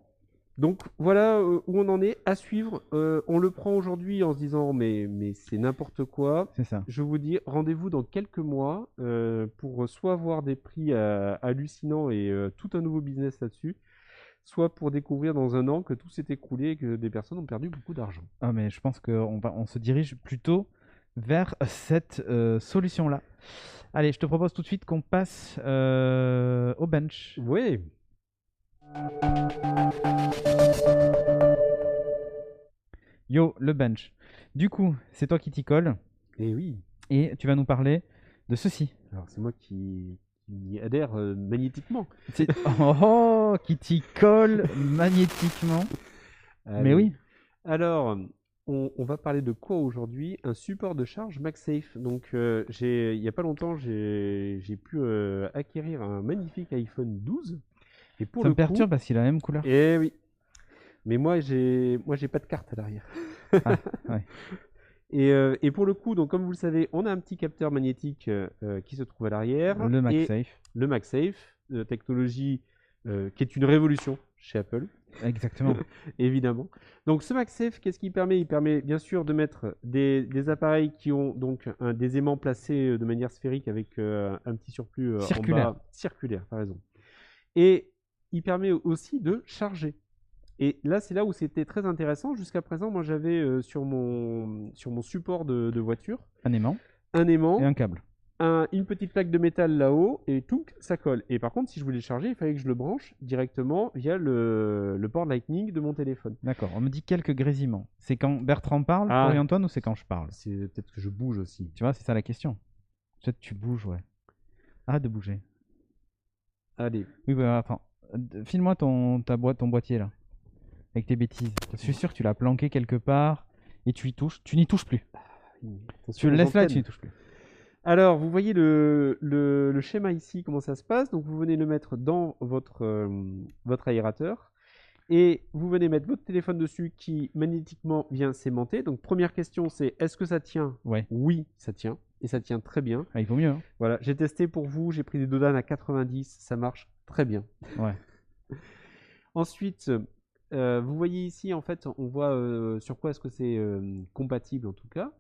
Donc voilà où on en est à suivre. On le prend aujourd'hui en se disant mais c'est n'importe quoi.
c'est ça.
Je vous dis rendez-vous dans quelques mois pour soit voir des prix hallucinants et tout un nouveau business là-dessus, soit pour découvrir dans un an que tout s'est écroulé et que des personnes ont perdu beaucoup d'argent.
Ah, mais je pense on se dirige plutôt vers cette solution-là. Allez, je te propose tout de suite qu'on passe au bench.
Oui,
Yo, le bench. Du coup, c'est toi qui t'y colle
et oui.
et tu vas nous parler de ceci.
Alors c'est moi qui y adhère magnétiquement.
Qui t'y colle magnétiquement. Mais
Allez.
oui,
Alors, on va parler de quoi aujourd'hui? Un support de charge MagSafe. Donc, il n'y a pas longtemps, j'ai pu acquérir un magnifique iPhone 12. Et pour
ça
le
me perturbe
coup,
parce qu'il a la même couleur.
eh oui, mais moi j'ai pas de carte à l'arrière.
Ah, ouais.
Et pour le coup, donc comme vous le savez, on a un petit capteur magnétique qui se trouve à l'arrière
Le
et
MagSafe.
le MagSafe, technologie qui est une révolution chez Apple.
Exactement.
Évidemment. Donc ce MagSafe, qu'est-ce qu'il permet? Il permet bien sûr de mettre des appareils qui ont donc des aimants placés de manière sphérique avec un petit surplus
Circulaire.
en bas. Circulaire, par raison. Et il permet aussi de charger. Et là, c'est là où c'était très intéressant. Jusqu'à présent, moi j'avais sur mon support de voiture
Un aimant
un
et
aimant,
un câble.
une petite plaque de métal là-haut et tout, ça colle. Et par contre, si je voulais le charger, il fallait que je le branche directement via le port Lightning de mon téléphone.
D'accord. On me dit quelques grésillements. C'est quand Bertrand parle,
Ah.
Florian-Antoine, ou c'est quand je parle?
C'est peut-être que je bouge aussi.
Tu vois, c'est ça la question. Peut-être tu bouges, ouais. Arrête de bouger.
Allez.
Oui, bah attends. File-moi ton boîtier là. Avec tes bêtises. Je suis sûr que tu l'as planqué quelque part et tu y touches. Tu n'y touches plus. Tu le laisses là et tu n'y touches plus.
Alors, vous voyez le schéma ici, comment ça se passe. Donc, vous venez le mettre dans votre aérateur et vous venez mettre votre téléphone dessus qui magnétiquement vient s'aimanter. Donc, première question, c'est est-ce que ça tient?
Ouais.
Oui, ça tient. Et ça tient très bien.
Ah, il vaut mieux. Hein.
Voilà, j'ai testé pour vous, j'ai pris des dodanes à 90, ça marche très bien.
Ouais.
Ensuite, vous voyez ici, en fait, on voit sur quoi est-ce que c'est compatible en tout cas.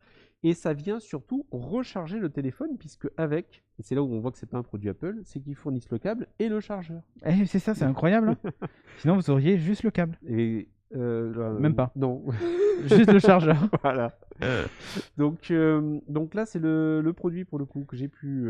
Et ça vient surtout recharger le téléphone, puisque avec, et c'est là où on voit que c'est pas un produit Apple, c'est qu'ils fournissent le câble et le chargeur.
Eh, c'est ça, c'est incroyable. Hein. Sinon, vous auriez juste le câble.
Et
Même pas.
Non.
Juste le chargeur.
Voilà. Donc là, c'est le produit pour le coup que j'ai pu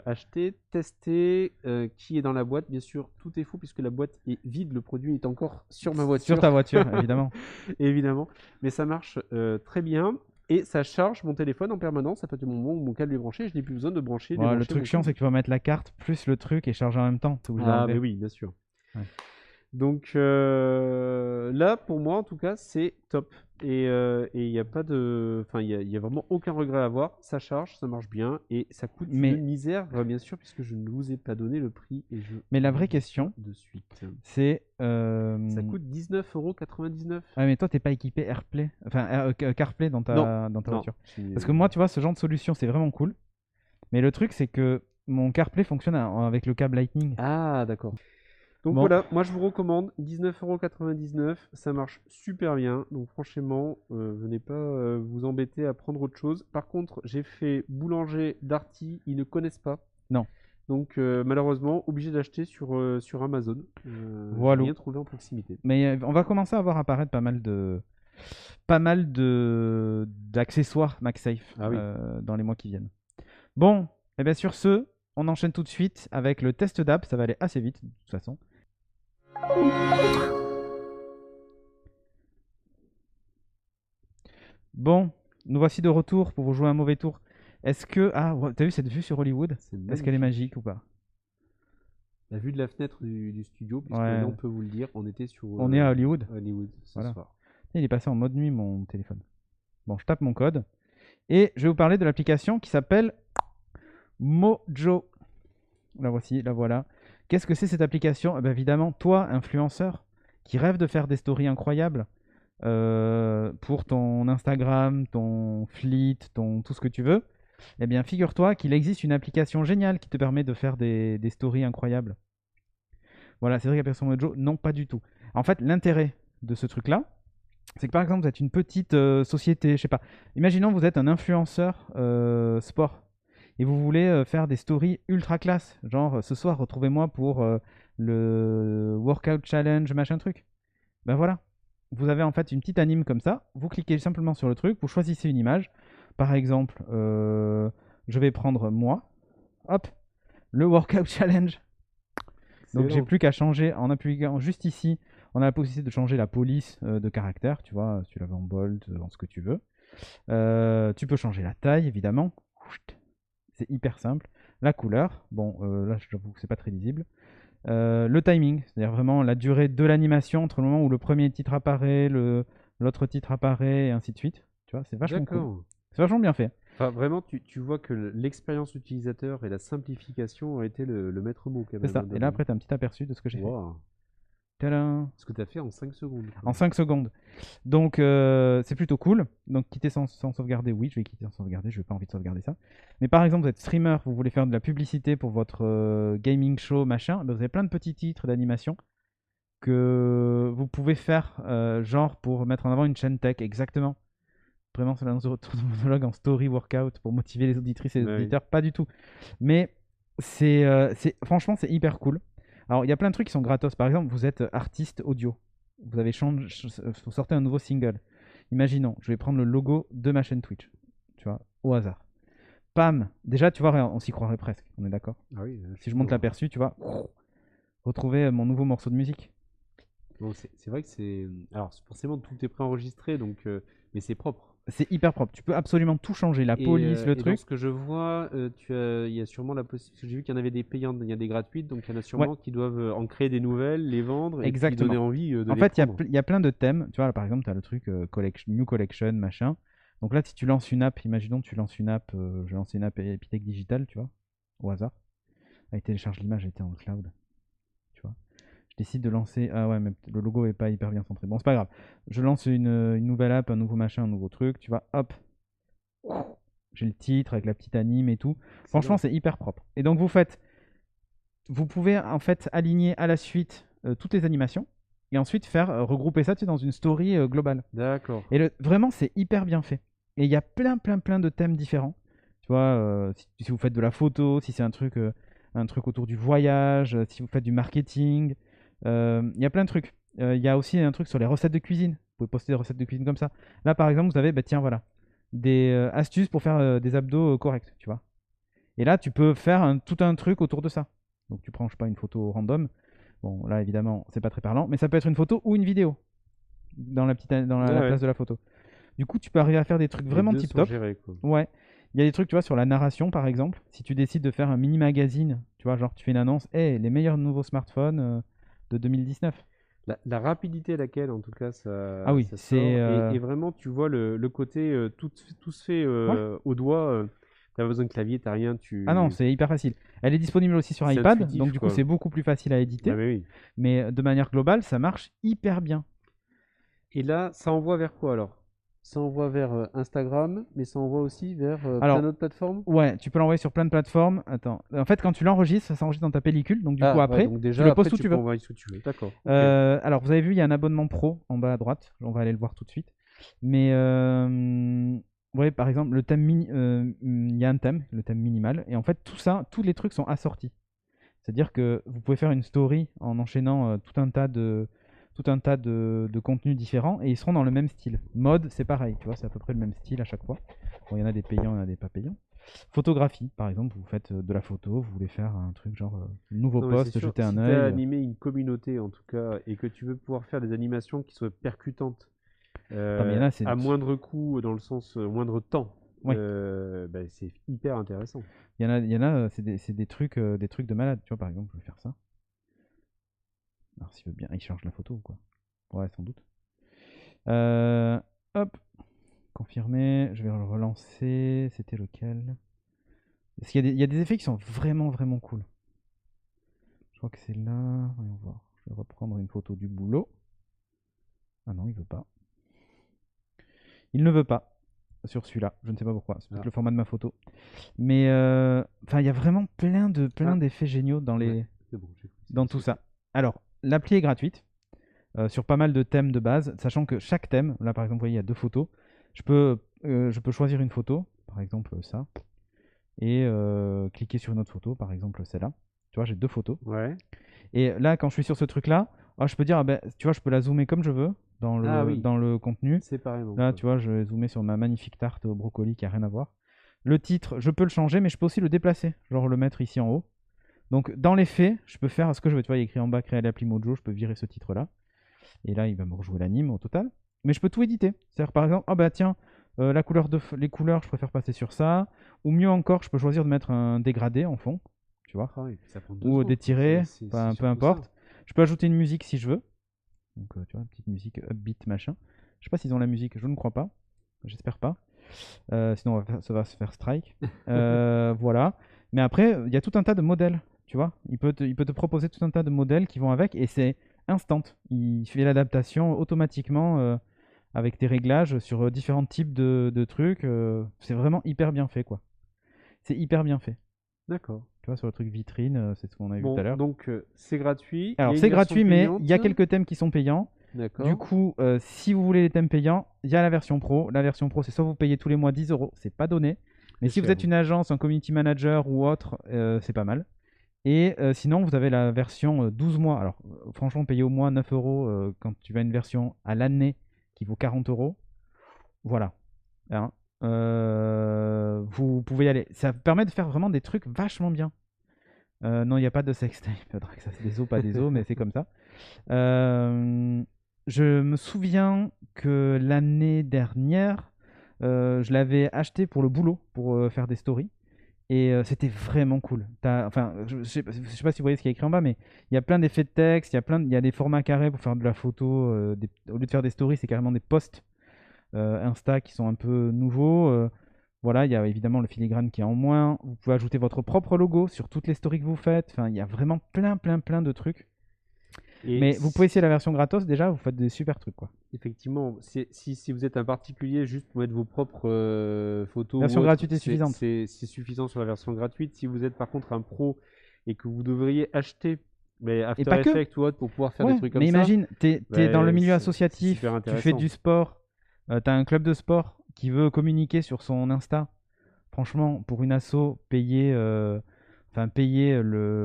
acheter, tester, qui est dans la boîte. Bien sûr, tout est faux puisque la boîte est vide. Le produit est encore sur ma voiture.
Sur ta voiture, évidemment.
Évidemment. Mais ça marche très bien. Et ça charge mon téléphone en permanence à partir du moment où mon câble est branché. Je n'ai plus besoin de brancher.
Ouais, le truc chiant, c'est que tu vas mettre la carte plus le truc et charger en même temps. T'es obligé
Ah,
d'enlever.
mais oui, bien sûr.
Ouais.
Donc là, pour moi, en tout cas, c'est top. Et il n'y a pas de, enfin, il y a vraiment aucun regret à avoir. Ça charge, ça marche bien et ça coûte
Mais-
une misère, bien sûr, puisque je ne vous ai pas donné le prix et je.
Mais la vraie
vous dis ça
question,
de suite.
c'est.
Ça coûte 19,99 €.
Ah, mais toi, t'es pas équipé AirPlay, enfin CarPlay dans ta
Non,
voiture. Parce que moi, tu vois, ce genre de solution, c'est vraiment cool. Mais le truc, c'est que mon CarPlay fonctionne avec le câble Lightning.
Ah, d'accord. Donc
Bon.
voilà, moi je vous recommande 19,99 €, ça marche super bien. Donc franchement, venez pas vous embêter à prendre autre chose. Par contre, j'ai fait boulanger Darty, ils ne connaissent pas.
Non.
Donc malheureusement, obligé d'acheter sur Amazon.
Voilà.
J'ai rien trouvé en proximité.
Mais on va commencer à voir apparaître pas mal d'accessoires MagSafe
Ah oui.
dans les mois qui viennent. Bon, et bien sur ce, on enchaîne tout de suite avec le test d'app. Ça va aller assez vite de toute façon. Bon, nous voici de retour pour vous jouer un mauvais tour. Est-ce que... Ah, t'as vu cette vue sur Hollywood? Est-ce qu'elle est magique ou pas?
La vue de la fenêtre du studio, puisque
Ouais.
là on peut vous le dire, on était sur
On est à Hollywood.
Hollywood ce
Voilà.
soir.
Il est passé en mode nuit mon téléphone. Bon, je tape mon code. Et je vais vous parler de l'application qui s'appelle Mojo. La voici, la voilà. Qu'est-ce que c'est cette application? Eh ben, évidemment, toi, influenceur, qui rêve de faire des stories incroyables pour ton Instagram, ton Fleet, ton tout ce que tu veux, eh bien, figure-toi qu'il existe une application géniale qui te permet de faire des stories incroyables. Voilà, c'est vrai qu'Aperçoit Mojo, non, pas du tout. En fait, l'intérêt de ce truc-là, c'est que par exemple, vous êtes une petite société, je sais pas. Imaginons vous êtes un influenceur sport et vous voulez faire des stories ultra classe. Genre, ce soir, retrouvez-moi pour le workout challenge, machin truc. Ben voilà. Vous avez en fait une petite anime comme ça. Vous cliquez simplement sur le truc, vous choisissez une image. Par exemple, je vais prendre moi. Hop, le workout challenge. Donc j'ai
Excellent.
plus qu'à changer en appuyant juste ici. On a la possibilité de changer la police de caractère, tu vois, si tu la veux en bold, en ce que tu veux. Tu peux changer la taille, évidemment. C'est hyper simple. La couleur, bon, là, j'avoue que c'est pas très lisible. Le timing, c'est-à-dire vraiment la durée de l'animation entre le moment où le premier titre apparaît, l'autre titre apparaît, et ainsi de suite. Tu vois, c'est vachement cool.
D'accord.
C'est vachement bien fait.
Enfin, vraiment, tu vois que l'expérience utilisateur et la simplification ont été le maître mot quand
C'est
même,
ça.
hein,
Et là,
dedans.
après, tu as un petit aperçu de ce que j'ai fait.
Waouh.
Tadam!
Ce que tu as fait en 5 secondes, quoi.
En 5 secondes. Donc, c'est plutôt cool. Donc, quitter sans sauvegarder, oui, je vais quitter sans sauvegarder. Je n'ai pas envie de sauvegarder ça. Mais par exemple, vous êtes streamer, vous voulez faire de la publicité pour votre gaming show, machin. Ben, vous avez plein de petits titres d'animation que vous pouvez faire, genre pour mettre en avant une chaîne tech, exactement. Vraiment, c'est l'annonce de retour de monologue en story workout pour motiver les auditrices et les
Bah oui.
auditeurs, pas du tout. Mais franchement, c'est hyper cool. Alors, il y a plein de trucs qui sont gratos. Par exemple, vous êtes artiste audio. Vous avez vous sortez un nouveau single. Imaginons, je vais prendre le logo de ma chaîne Twitch, tu vois, au hasard. Pam! Déjà, tu vois, on s'y croirait presque, on est d'accord.
Ah oui, je
Si
suis
je monte
sûr.
l'aperçu, tu vois, retrouver mon nouveau morceau de musique.
Bon, c'est vrai que c'est. Alors, forcément, tout est préenregistré, donc, mais c'est propre.
C'est hyper propre. Tu peux absolument tout changer, la police, le
Et dans
truc.
ce que je vois, il y a sûrement la possibilité. J'ai vu qu'il y en avait des payantes, il y a des gratuites, donc il y en a
Ouais,
sûrement qui doivent en créer des nouvelles, les vendre et puis donner
exactement.
envie de
En
les
fait,
prendre.
il y a plein de thèmes. Tu vois, là, par exemple, tu as le truc New Collection, machin. Donc là, si tu lances une app, imaginons tu lances une app, je vais lancer une app Epitech Digital, tu vois, au hasard. Elle télécharge l'image, elle était en cloud, tu vois. Je décide de lancer. Ah ouais, mais le logo est pas hyper bien centré. Bon, c'est pas grave. Je lance une nouvelle app, un nouveau machin, un nouveau truc, tu vois, hop. J'ai le titre avec la petite anime et tout. Franchement,
Excellent.
c'est hyper propre. Et donc, vous pouvez en fait aligner à la suite toutes les animations et ensuite faire regrouper ça, tu sais, dans une story globale.
D'accord.
Et vraiment, c'est hyper bien fait. Et il y a plein de thèmes différents. Tu vois, si vous faites de la photo, si c'est un truc autour du voyage, si vous faites du marketing, il y a plein de trucs. Il y a aussi un truc sur les recettes de cuisine. Vous pouvez poster des recettes de cuisine comme ça. Là, par exemple, vous avez, bah, tiens, voilà, des astuces pour faire des abdos corrects, tu vois. Et là, tu peux faire tout un truc autour de ça. Donc, tu prends, je sais pas, une photo random. Bon, là, évidemment, c'est pas très parlant, mais ça peut être une photo ou une vidéo dans la
Ah ouais.
place de la photo. Du coup, tu peux arriver à faire des trucs
Les
vraiment
deux
tip
sont
top.
gérés, quoi.
Ouais. Il y a des trucs, tu vois, sur la narration, par exemple. Si tu décides de faire un mini magazine, tu vois, genre tu fais une annonce, hey, les meilleurs nouveaux smartphones de 2019.
La rapidité à laquelle, en tout cas,
Ah oui,
ça
c'est.
sort. Et vraiment, tu vois le côté tout se fait
Ouais.
au doigt. T'as pas besoin de clavier, t'as rien.
Ah non, c'est hyper facile. Elle est disponible aussi sur
C'est
iPad, donc
intuitif,
du coup,
quoi.
c'est beaucoup plus facile à
Ah,
éditer.
mais oui.
Mais de manière globale, ça marche hyper bien.
Et là, ça envoie vers quoi alors? Ça envoie vers Instagram, mais ça envoie aussi vers plein
Alors,
d'autres plateformes?
ouais, tu peux l'envoyer sur plein de plateformes. Attends. En fait, quand tu l'enregistres, ça s'enregistre dans ta pellicule. Donc, du coup,
Ah, ouais,
après,
donc
tu
déjà,
le
après,
postes où
tu
tu
peux
veux.
envoyer ce que tu veux. D'accord, ok.
Alors, vous avez vu, il y a un abonnement pro en bas à droite. On va aller le voir tout de suite. Mais, ouais, par exemple, il y a un thème, le thème minimal. Et en fait, tout ça, tous les trucs sont assortis. C'est-à-dire que vous pouvez faire une story en enchaînant tout un tas de contenus différents et ils seront dans le même style. Mode, c'est pareil, tu vois, c'est à peu près le même style à chaque fois. Bon, il y en a des payants, il y en a des pas payants. Photographie, par exemple, vous faites de la photo, vous voulez faire un truc genre nouveau
Non, mais c'est
post,
sûr,
jeter un
si tu as
œil.
animé une communauté en tout cas, et que tu veux pouvoir faire des animations qui soient percutantes,
Attends, mais il y en a, c'est.
à moindre coût, dans le sens moindre temps,
Ouais,
bah, c'est hyper intéressant.
c'est des trucs de malade. Tu vois, par exemple, je vais faire ça. Alors, s'il veut bien, il charge la photo ou quoi? Ouais, sans doute. Euh, hop, confirmé. Je vais le relancer. C'était lequel? Parce qu'il y a des effets qui sont vraiment cool. crois que c'est là. Voyons voir. Je vais reprendre une photo du boulot. Ah non, il veut pas. Il ne veut pas sur celui-là. Je ne sais pas pourquoi. C'est peut-être le format de ma photo. Mais il y a vraiment plein d'effets géniaux dans dans tout ça. Alors, l'appli est gratuite sur pas mal de thèmes de base, sachant que chaque thème, là par exemple, vous voyez, il y a 2 photos. Je peux choisir une photo, par exemple ça, et cliquer sur une autre photo, par exemple celle-là. Tu vois, j'ai 2 photos.
Ouais.
Et là, quand je suis sur ce truc-là, je peux dire, tu vois, je peux la zoomer comme je veux dans le contenu.
Séparément.
Là, tu vois, je vais zoomer sur ma magnifique tarte au brocoli qui a rien à voir. Le titre, je peux le changer, mais je peux aussi le déplacer, genre le mettre ici en haut. Donc, dans les faits, je peux faire ce que je veux. Tu vois, il y a écrit en bas, créer l'appli Mojo, je peux virer ce titre-là. Et là, il va me rejouer l'anime au total. Mais je peux tout éditer. C'est-à-dire, par exemple, tiens, les couleurs, je préfère passer sur ça. Ou mieux encore, je peux choisir de mettre un dégradé en fond, tu vois.
Ça prend
Ou des tirés, peu importe. Je peux ajouter une musique si je veux. Donc, tu vois, une petite musique upbeat, machin. Je sais pas s'ils ont la musique, je ne crois pas. J'espère pas. Sinon, ça va se faire strike. Voilà. Mais après, il y a tout un tas de modèles, tu vois. Il peut te proposer tout un tas de modèles qui vont avec et c'est instant. Il fait l'adaptation automatiquement avec tes réglages sur différents types de trucs. C'est vraiment hyper bien fait, quoi. C'est hyper bien fait.
D'accord.
Tu vois, sur le truc vitrine, c'est ce qu'on a vu tout à l'heure.
Donc, c'est gratuit.
Alors, c'est gratuit, mais il y a quelques thèmes qui sont payants. Du coup, si vous voulez les thèmes payants, il y a la version pro. La version pro, c'est soit vous payez tous les mois 10 €, c'est pas donné. Mais si vous êtes une agence, un community manager ou autre, c'est pas mal. Et sinon, vous avez la version 12 mois. Alors, franchement, payer au moins 9 € quand tu vas une version à l'année qui vaut 40 €. Voilà. Hein. Vous pouvez y aller. Ça permet de faire vraiment des trucs vachement bien. Non, il n'y a pas de sextape. Ça, c'est des os, pas des os, mais c'est comme ça. Je me souviens que l'année dernière, je l'avais acheté pour le boulot, pour faire des stories. Et c'était vraiment cool. Je sais pas si vous voyez ce qui est écrit en bas, mais il y a plein d'effets de texte, il y a des formats carrés pour faire de la photo. Au lieu de faire des stories, c'est carrément des posts Insta qui sont un peu nouveaux. Voilà, il y a évidemment le filigrane qui est en moins. Vous pouvez ajouter votre propre logo sur toutes les stories que vous faites. Enfin, il y a vraiment plein de trucs. Mais vous pouvez essayer la version gratos, déjà, vous faites des super trucs, quoi.
Effectivement, si vous êtes un particulier, juste pour mettre vos propres photos,
la version gratuite est suffisante.
C'est suffisant sur la version gratuite. Si vous êtes par contre un pro et que vous devriez acheter After Effects ou autre pour pouvoir faire des trucs comme ça.
Mais imagine, t'es dans le milieu associatif, tu fais du sport, t'as un club de sport qui veut communiquer sur son Insta. Franchement, pour une asso, payer le.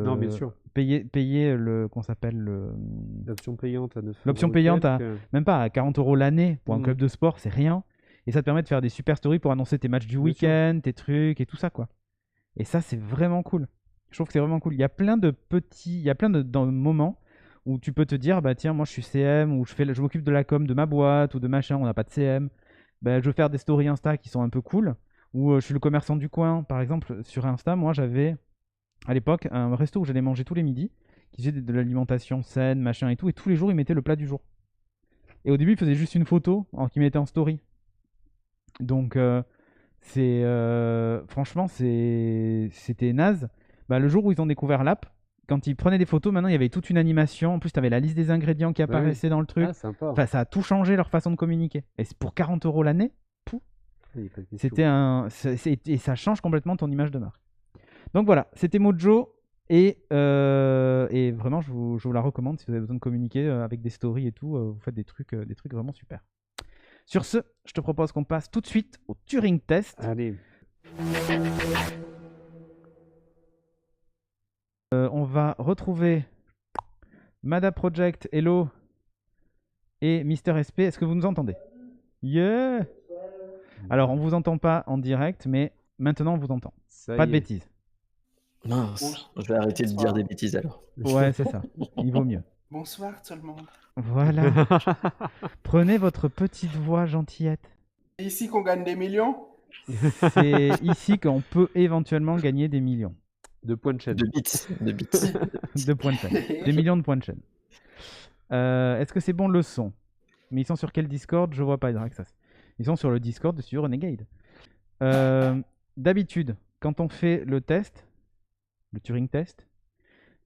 Non, bien sûr.
Payer le. Qu'on s'appelle
l'option payante à 9 €.
L'option payante même pas à 40 € l'année pour un club de sport, c'est rien. Et ça te permet de faire des super stories pour annoncer tes matchs du week-end, tes trucs et tout ça, quoi. Et ça, c'est vraiment cool. Je trouve que c'est vraiment cool. Il y a plein de moments où tu peux te dire, bah tiens, moi je suis CM ou je m'occupe de la com de ma boîte ou de machin, on n'a pas de CM. Bah, je veux faire des stories Insta qui sont un peu cool. Ou je suis le commerçant du coin. Par exemple, sur Insta, moi j'avais à l'époque un resto où j'allais manger tous les midis, qui faisait de l'alimentation saine, machin et tout. Et tous les jours, ils mettaient le plat du jour. Et au début, ils faisaient juste une photo qu'ils mettaient en story. Donc, franchement, c'était naze. Bah, le jour où ils ont découvert l'app, quand ils prenaient des photos, maintenant il y avait toute une animation. En plus, tu avais la liste des ingrédients qui apparaissait dans le truc.
Sympa.
Enfin, ça a tout changé leur façon de communiquer. Et c'est pour 40 € l'année, et ça change complètement ton image de marque. Donc voilà, c'était Mojo. Et vraiment, je vous la recommande si vous avez besoin de communiquer avec des stories et tout. Vous faites des trucs vraiment super. Sur ce, je te propose qu'on passe tout de suite au Turing Test.
Allez.
On va retrouver Mada Project, Hello, et Mister SP. Est-ce que vous nous entendez? Yeah. Alors, on vous entend pas en direct, mais maintenant on vous entend. Pas de bêtises.
Mince, je vais arrêter de dire des bêtises alors.
Ouais, c'est ça. Il vaut mieux.
Bonsoir tout le monde.
Voilà. Prenez votre petite voix gentillette.
C'est ici qu'on gagne des millions?
C'est ici qu'on peut éventuellement gagner des millions.
De points de chaîne.
De bits.
De points de chaîne. Des millions de points de chaîne. Est-ce que c'est bon le son? Mais ils sont sur quel Discord? Je vois pas, Draxas. Ils sont sur le Discord de Studio Renegade. D'habitude, quand on fait le test, le Turing test,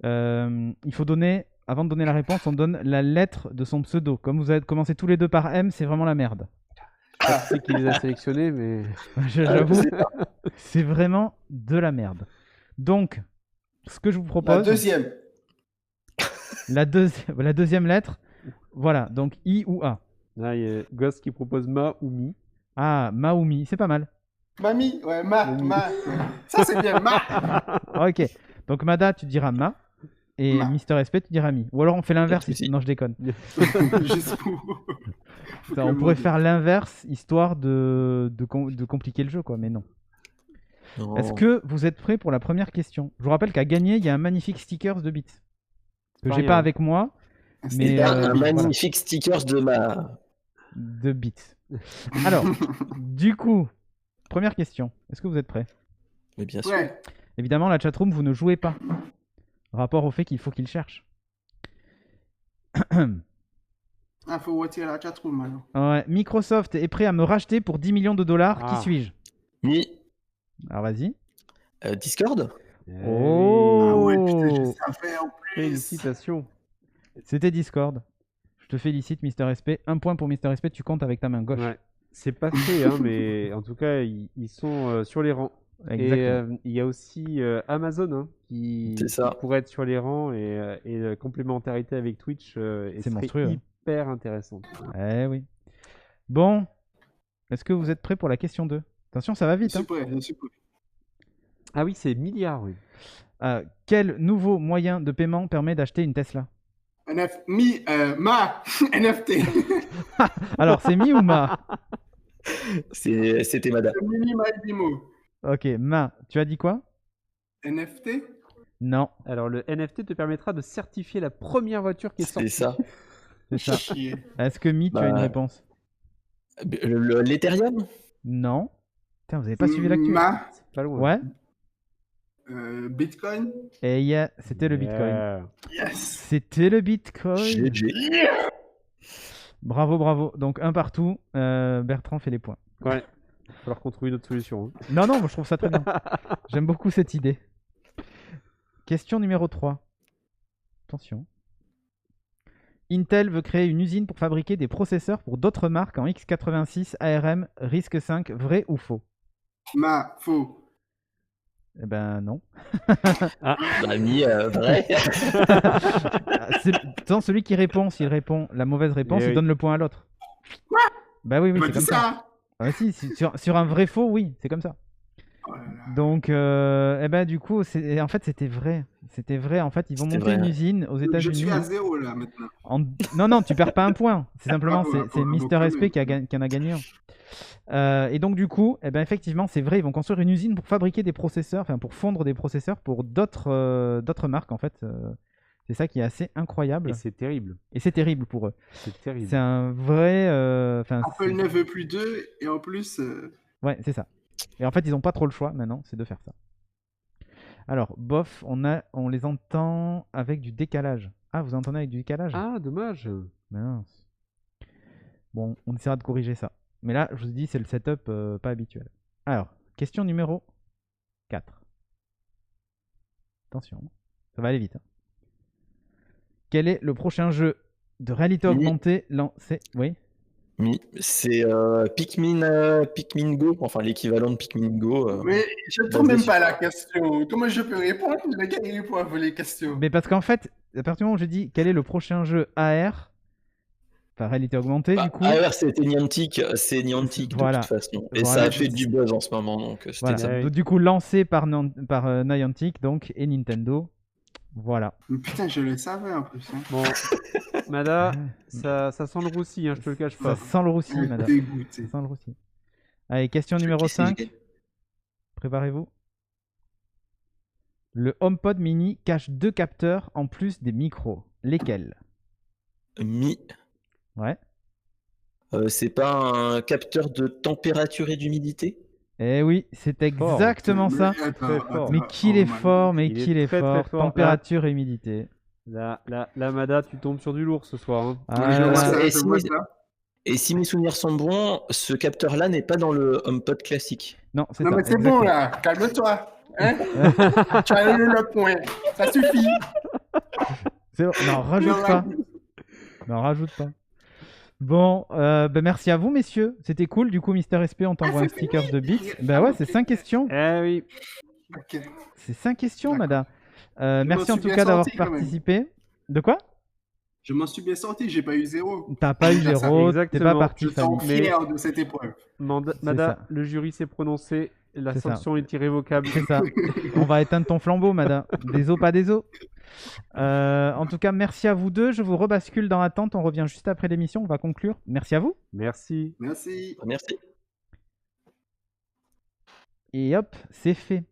Il faut donner, avant de donner la réponse, on donne la lettre de son pseudo. Comme vous avez commencé tous les deux par M, c'est vraiment la merde.
Je sais qui les a sélectionnés, mais
J'avoue, c'est vraiment de la merde. Donc, ce que je vous
La
propose,
deuxième.
la deuxième lettre, voilà, donc I ou A.
là, il y a Ghost qui propose Ma ou Mi.
Ah, Ma ou Mi, c'est pas mal.
Mamie, ouais,
Mamie.
ma. Ça, c'est bien, ma.
Ok, donc Mada, tu diras Ma, et
Ma.
Mister SP, tu diras Mi. Ou alors on fait l'inverse,
Pas de souci.
non, je déconne.
Juste pour...
Ça, on pourrait faire l'inverse, histoire de compliquer le jeu, quoi, mais non.
Non.
Est-ce que vous êtes prêts pour la première question? Je vous rappelle qu'à gagner, il y a un magnifique stickers de bits. Que j'ai
Rien.
pas avec moi, mais
Et un
voilà,
magnifique stickers de ma.
de bits. Alors, du coup, première question. Est-ce que vous êtes prêts?
Mais bien sûr.
Ouais.
Évidemment, la chatroom, vous ne jouez pas. Rapport au fait qu'il faut qu'il cherche.
Ah, faut retirer la chatroom, maintenant.
Ouais, Microsoft est prêt à me racheter pour 10 millions de dollars.
Ah.
Qui suis-je?
Mi.
Alors vas-y.
Discord.
Oh.
Ah ouais, putain, je savais en plus.
Félicitations.
C'était Discord. Je te félicite, Mister SP. Un point pour Mister SP, tu comptes avec ta main gauche.
Ouais. C'est pas fait, hein, mais en tout cas, ils sont sur les rangs.
Exactement.
Et il y a aussi Amazon hein, qui
C'est ça.
pourrait être sur les rangs et la complémentarité avec Twitch et
C'est
serait
monstrueux, hein.
hyper intéressante.
Eh oui. Bon. Est-ce que vous êtes prêts pour la question 2? Attention, ça va
Je
vite.
suis
Hein.
prêt, je suis prêt.
Ah oui, c'est milliards, oui.
Quel nouveau moyen de paiement permet d'acheter une Tesla?
Ma. NFT.
Alors, c'est Mi ou Ma?
C'était Mada.
Le mini Maïdimo.
Ok, Ma, tu as dit quoi?
NFT.
Non,
Alors, le NFT te permettra de certifier la première voiture qui est
C'est
sortie.
ça.
c'est ça.
Chier.
Est-ce que Mi, tu as une
Bah,
réponse?
L'Ethereum.
Non. Putain, vous avez pas suivi l'actu?
Ma.
C'est pas loin.
Ouais.
Bitcoin.
Et yeah, c'était le Bitcoin.
Yeah.
Yes.
C'était le Bitcoin.
GG.
Bravo, bravo. Donc, un partout. Bertrand fait les points.
Ouais. Il va falloir qu'on trouve une autre solution. hein.
Non, non, moi, je trouve ça très bien. J'aime beaucoup cette idée. Question numéro 3. Attention. Intel veut créer une usine pour fabriquer des processeurs pour d'autres marques en x86, ARM, RISC-V, vrai ou faux?
Ma. Faux.
Eh ben non.
Bah, Mi, vrai.
Tant celui qui répond, s'il répond la mauvaise réponse,
Eh
il
oui.
donne le point à l'autre. Bah oui, oui,
Bah,
c'est
dis
comme ça.
ça.
Ah, si, sur un vrai faux, oui, c'est comme ça.
Oh là là.
Donc, eh ben, du coup, en fait, c'était vrai. C'était vrai. En fait, ils vont
C'était
monter
vrai.
une usine aux
Je
États-Unis.
suis à 0 là maintenant.
Non, non, tu perds pas un point. C'est simplement,
Bravo,
c'est
bravo,
Mister
bravo,
SP qui en a gagné un. Et donc, du coup, eh ben, effectivement, c'est vrai. Ils vont construire une usine pour fabriquer des processeurs, enfin, pour fondre des processeurs pour d'autres marques, en fait. C'est ça qui est assez incroyable.
Et c'est terrible.
Et c'est terrible pour eux.
C'est terrible.
C'est un vrai. Enfin,
Apple ne veut plus d'eux et en plus.
ouais, c'est ça. Et en fait, ils n'ont pas trop le choix maintenant, c'est de faire ça. Alors, bof, on les entend avec du décalage. Ah, vous entendez avec du décalage?
Ah, dommage.
Mince. Bon, on essaiera de corriger ça. Mais là, je vous dis, c'est le setup pas habituel. Alors, question numéro 4. Attention, ça va aller vite. Hein. Quel est le prochain jeu de réalité
Mi.
augmentée lancé? Oui.
Mi. C'est Pikmin Go, enfin l'équivalent de Pikmin Go.
Mais je ne
basé
trouve même
sur-
pas la question. Comment je peux répondre? Le gars, il répond à vous les questions.
Mais parce qu'en fait, à partir du moment où je dis quel est le prochain jeu AR, enfin réalité augmentée,
Bah,
du coup.
AR, c'était Niantic, c'est Niantic
Voilà.
de toute façon. Et
Voilà.
ça a fait du buzz en ce moment, donc c'était
Voilà.
ça.
Ouais.
Donc, du coup, lancé par Niantic donc, et Nintendo. Voilà.
Mais putain, je le savais en plus. Hein.
Bon, Mada, ça sent le roussi, hein, je te le cache pas.
Ça sent le roussi, madame.
Dégoûté.
Ça sent le roussi. Allez, question numéro
Qui c'est
5. Préparez-vous. Le HomePod mini cache 2 capteurs en plus des micros. Lesquels?
Mi.
Ouais.
C'est pas un capteur de température et d'humidité?
Eh oui, c'est exactement ça.
Très fort.
Mais qu'il est fort, mais
Il est
qu'il est
très,
fort.
très fort.
Température et humidité.
Là, Mada, tu tombes sur du lourd ce soir. hein.
Ah,
Je vois
là,
ça,
et
je
si
vois
mes-
ça.
Et si mes souvenirs sont bons, ce capteur-là n'est pas dans le HomePod classique.
non, c'est
Non,
ça.
mais c'est bon
exactement.
là. Calme-toi. Hein? Tu as eu le point. Ça suffit.
C'est bon. Non, rajoute pas. Non, rajoute pas. Bon, merci à vous, messieurs. C'était cool. Du coup, Mister SP, on t'envoie un
c'est
sticker
fini.
de Beats. Bah ouais, c'est 5 questions.
Eh oui.
Ok.
C'est 5 questions,
D'accord.
madame.
m'en
Merci en
suis
tout
bien
cas d'avoir
sorti, quand même.
participé. De quoi?
Je m'en suis bien sorti, j'ai pas eu 0.
T'as pas eu
Déjà, ça
0, t'es pas
Exactement.
parti,
Je
Fanny.
sens fier de cette épreuve.
Mada,
ça.
le jury s'est prononcé. La
C'est ça.
sanction est irrévocable.
C'est ça. On va éteindre ton flambeau, madame. Des os, pas des os. En tout cas, merci à vous deux. Je vous rebascule dans l'attente. On revient juste après l'émission. On va conclure. Merci à vous.
Merci.
Merci.
Merci.
Et hop, c'est fait.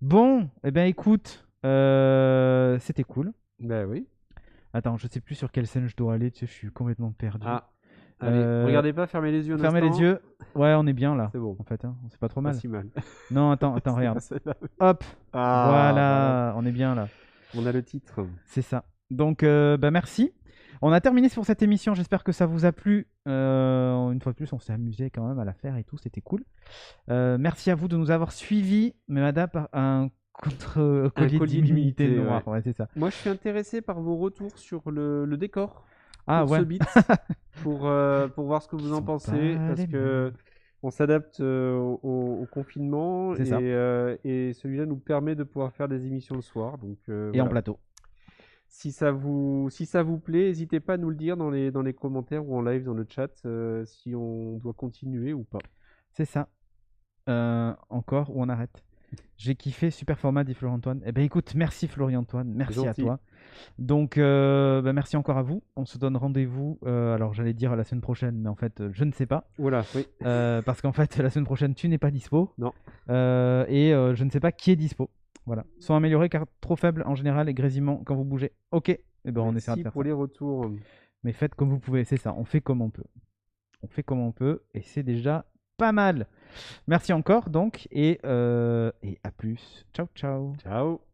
Bon, eh bien écoute, c'était cool.
Ben oui.
Attends, je sais plus sur quelle scène je dois aller. Tu sais, je suis complètement perdu.
Ah. Allez, regardez pas, fermez les yeux un
Fermez
instant.
les yeux. Ouais, on est bien là.
C'est bon.
En fait, hein. C'est pas trop
Pas
mal.
si mal.
Non, attends,
C'était
regarde.
pas celle-là.
Hop,
Ah,
voilà, on est bien là.
On a le titre.
C'est ça. Donc, merci. On a terminé pour cette émission. J'espère que ça vous a plu. Une fois de plus, on s'est amusé quand même à la faire et tout. C'était cool. Merci à vous de nous avoir suivis. Mais madame, un collier
collier
d'immunité
d'immunité,
noire. Ouais, c'est ça.
Moi, je suis intéressé par vos retours sur le décor
Ah
pour
ouais.
ce beat, pour voir ce que vous
Ils
en
sont
pensez,
pas
parce
les
que
mêmes.
on s'adapte au confinement
C'est ça.
et celui-là nous permet de pouvoir faire des émissions le soir. Donc,
Et en
voilà.
plateau.
Si ça vous plaît, n'hésitez pas à nous le dire dans les commentaires ou en live dans le chat si on doit continuer ou pas.
C'est ça. Encore ou on arrête. J'ai kiffé, super format, dit Florian-Antoine. Eh ben écoute, merci Florian-Antoine, merci à
Gentil.
toi. Donc merci encore à vous. On se donne rendez-vous. Alors j'allais dire la semaine prochaine, mais en fait je ne sais pas.
Voilà, oui.
Parce qu'en fait la semaine prochaine tu n'es pas dispo.
Non.
Et je ne sais pas qui est dispo. Voilà. Sont améliorés car trop faibles en général et grésillement quand vous bougez. Ok. Et ben on essaiera de
Merci
faire
pour
ça.
les retours.
Mais faites comme vous pouvez, c'est ça. On fait comme on peut. On fait comme on peut et c'est déjà pas mal. Merci encore donc et à plus. Ciao ciao.
Ciao.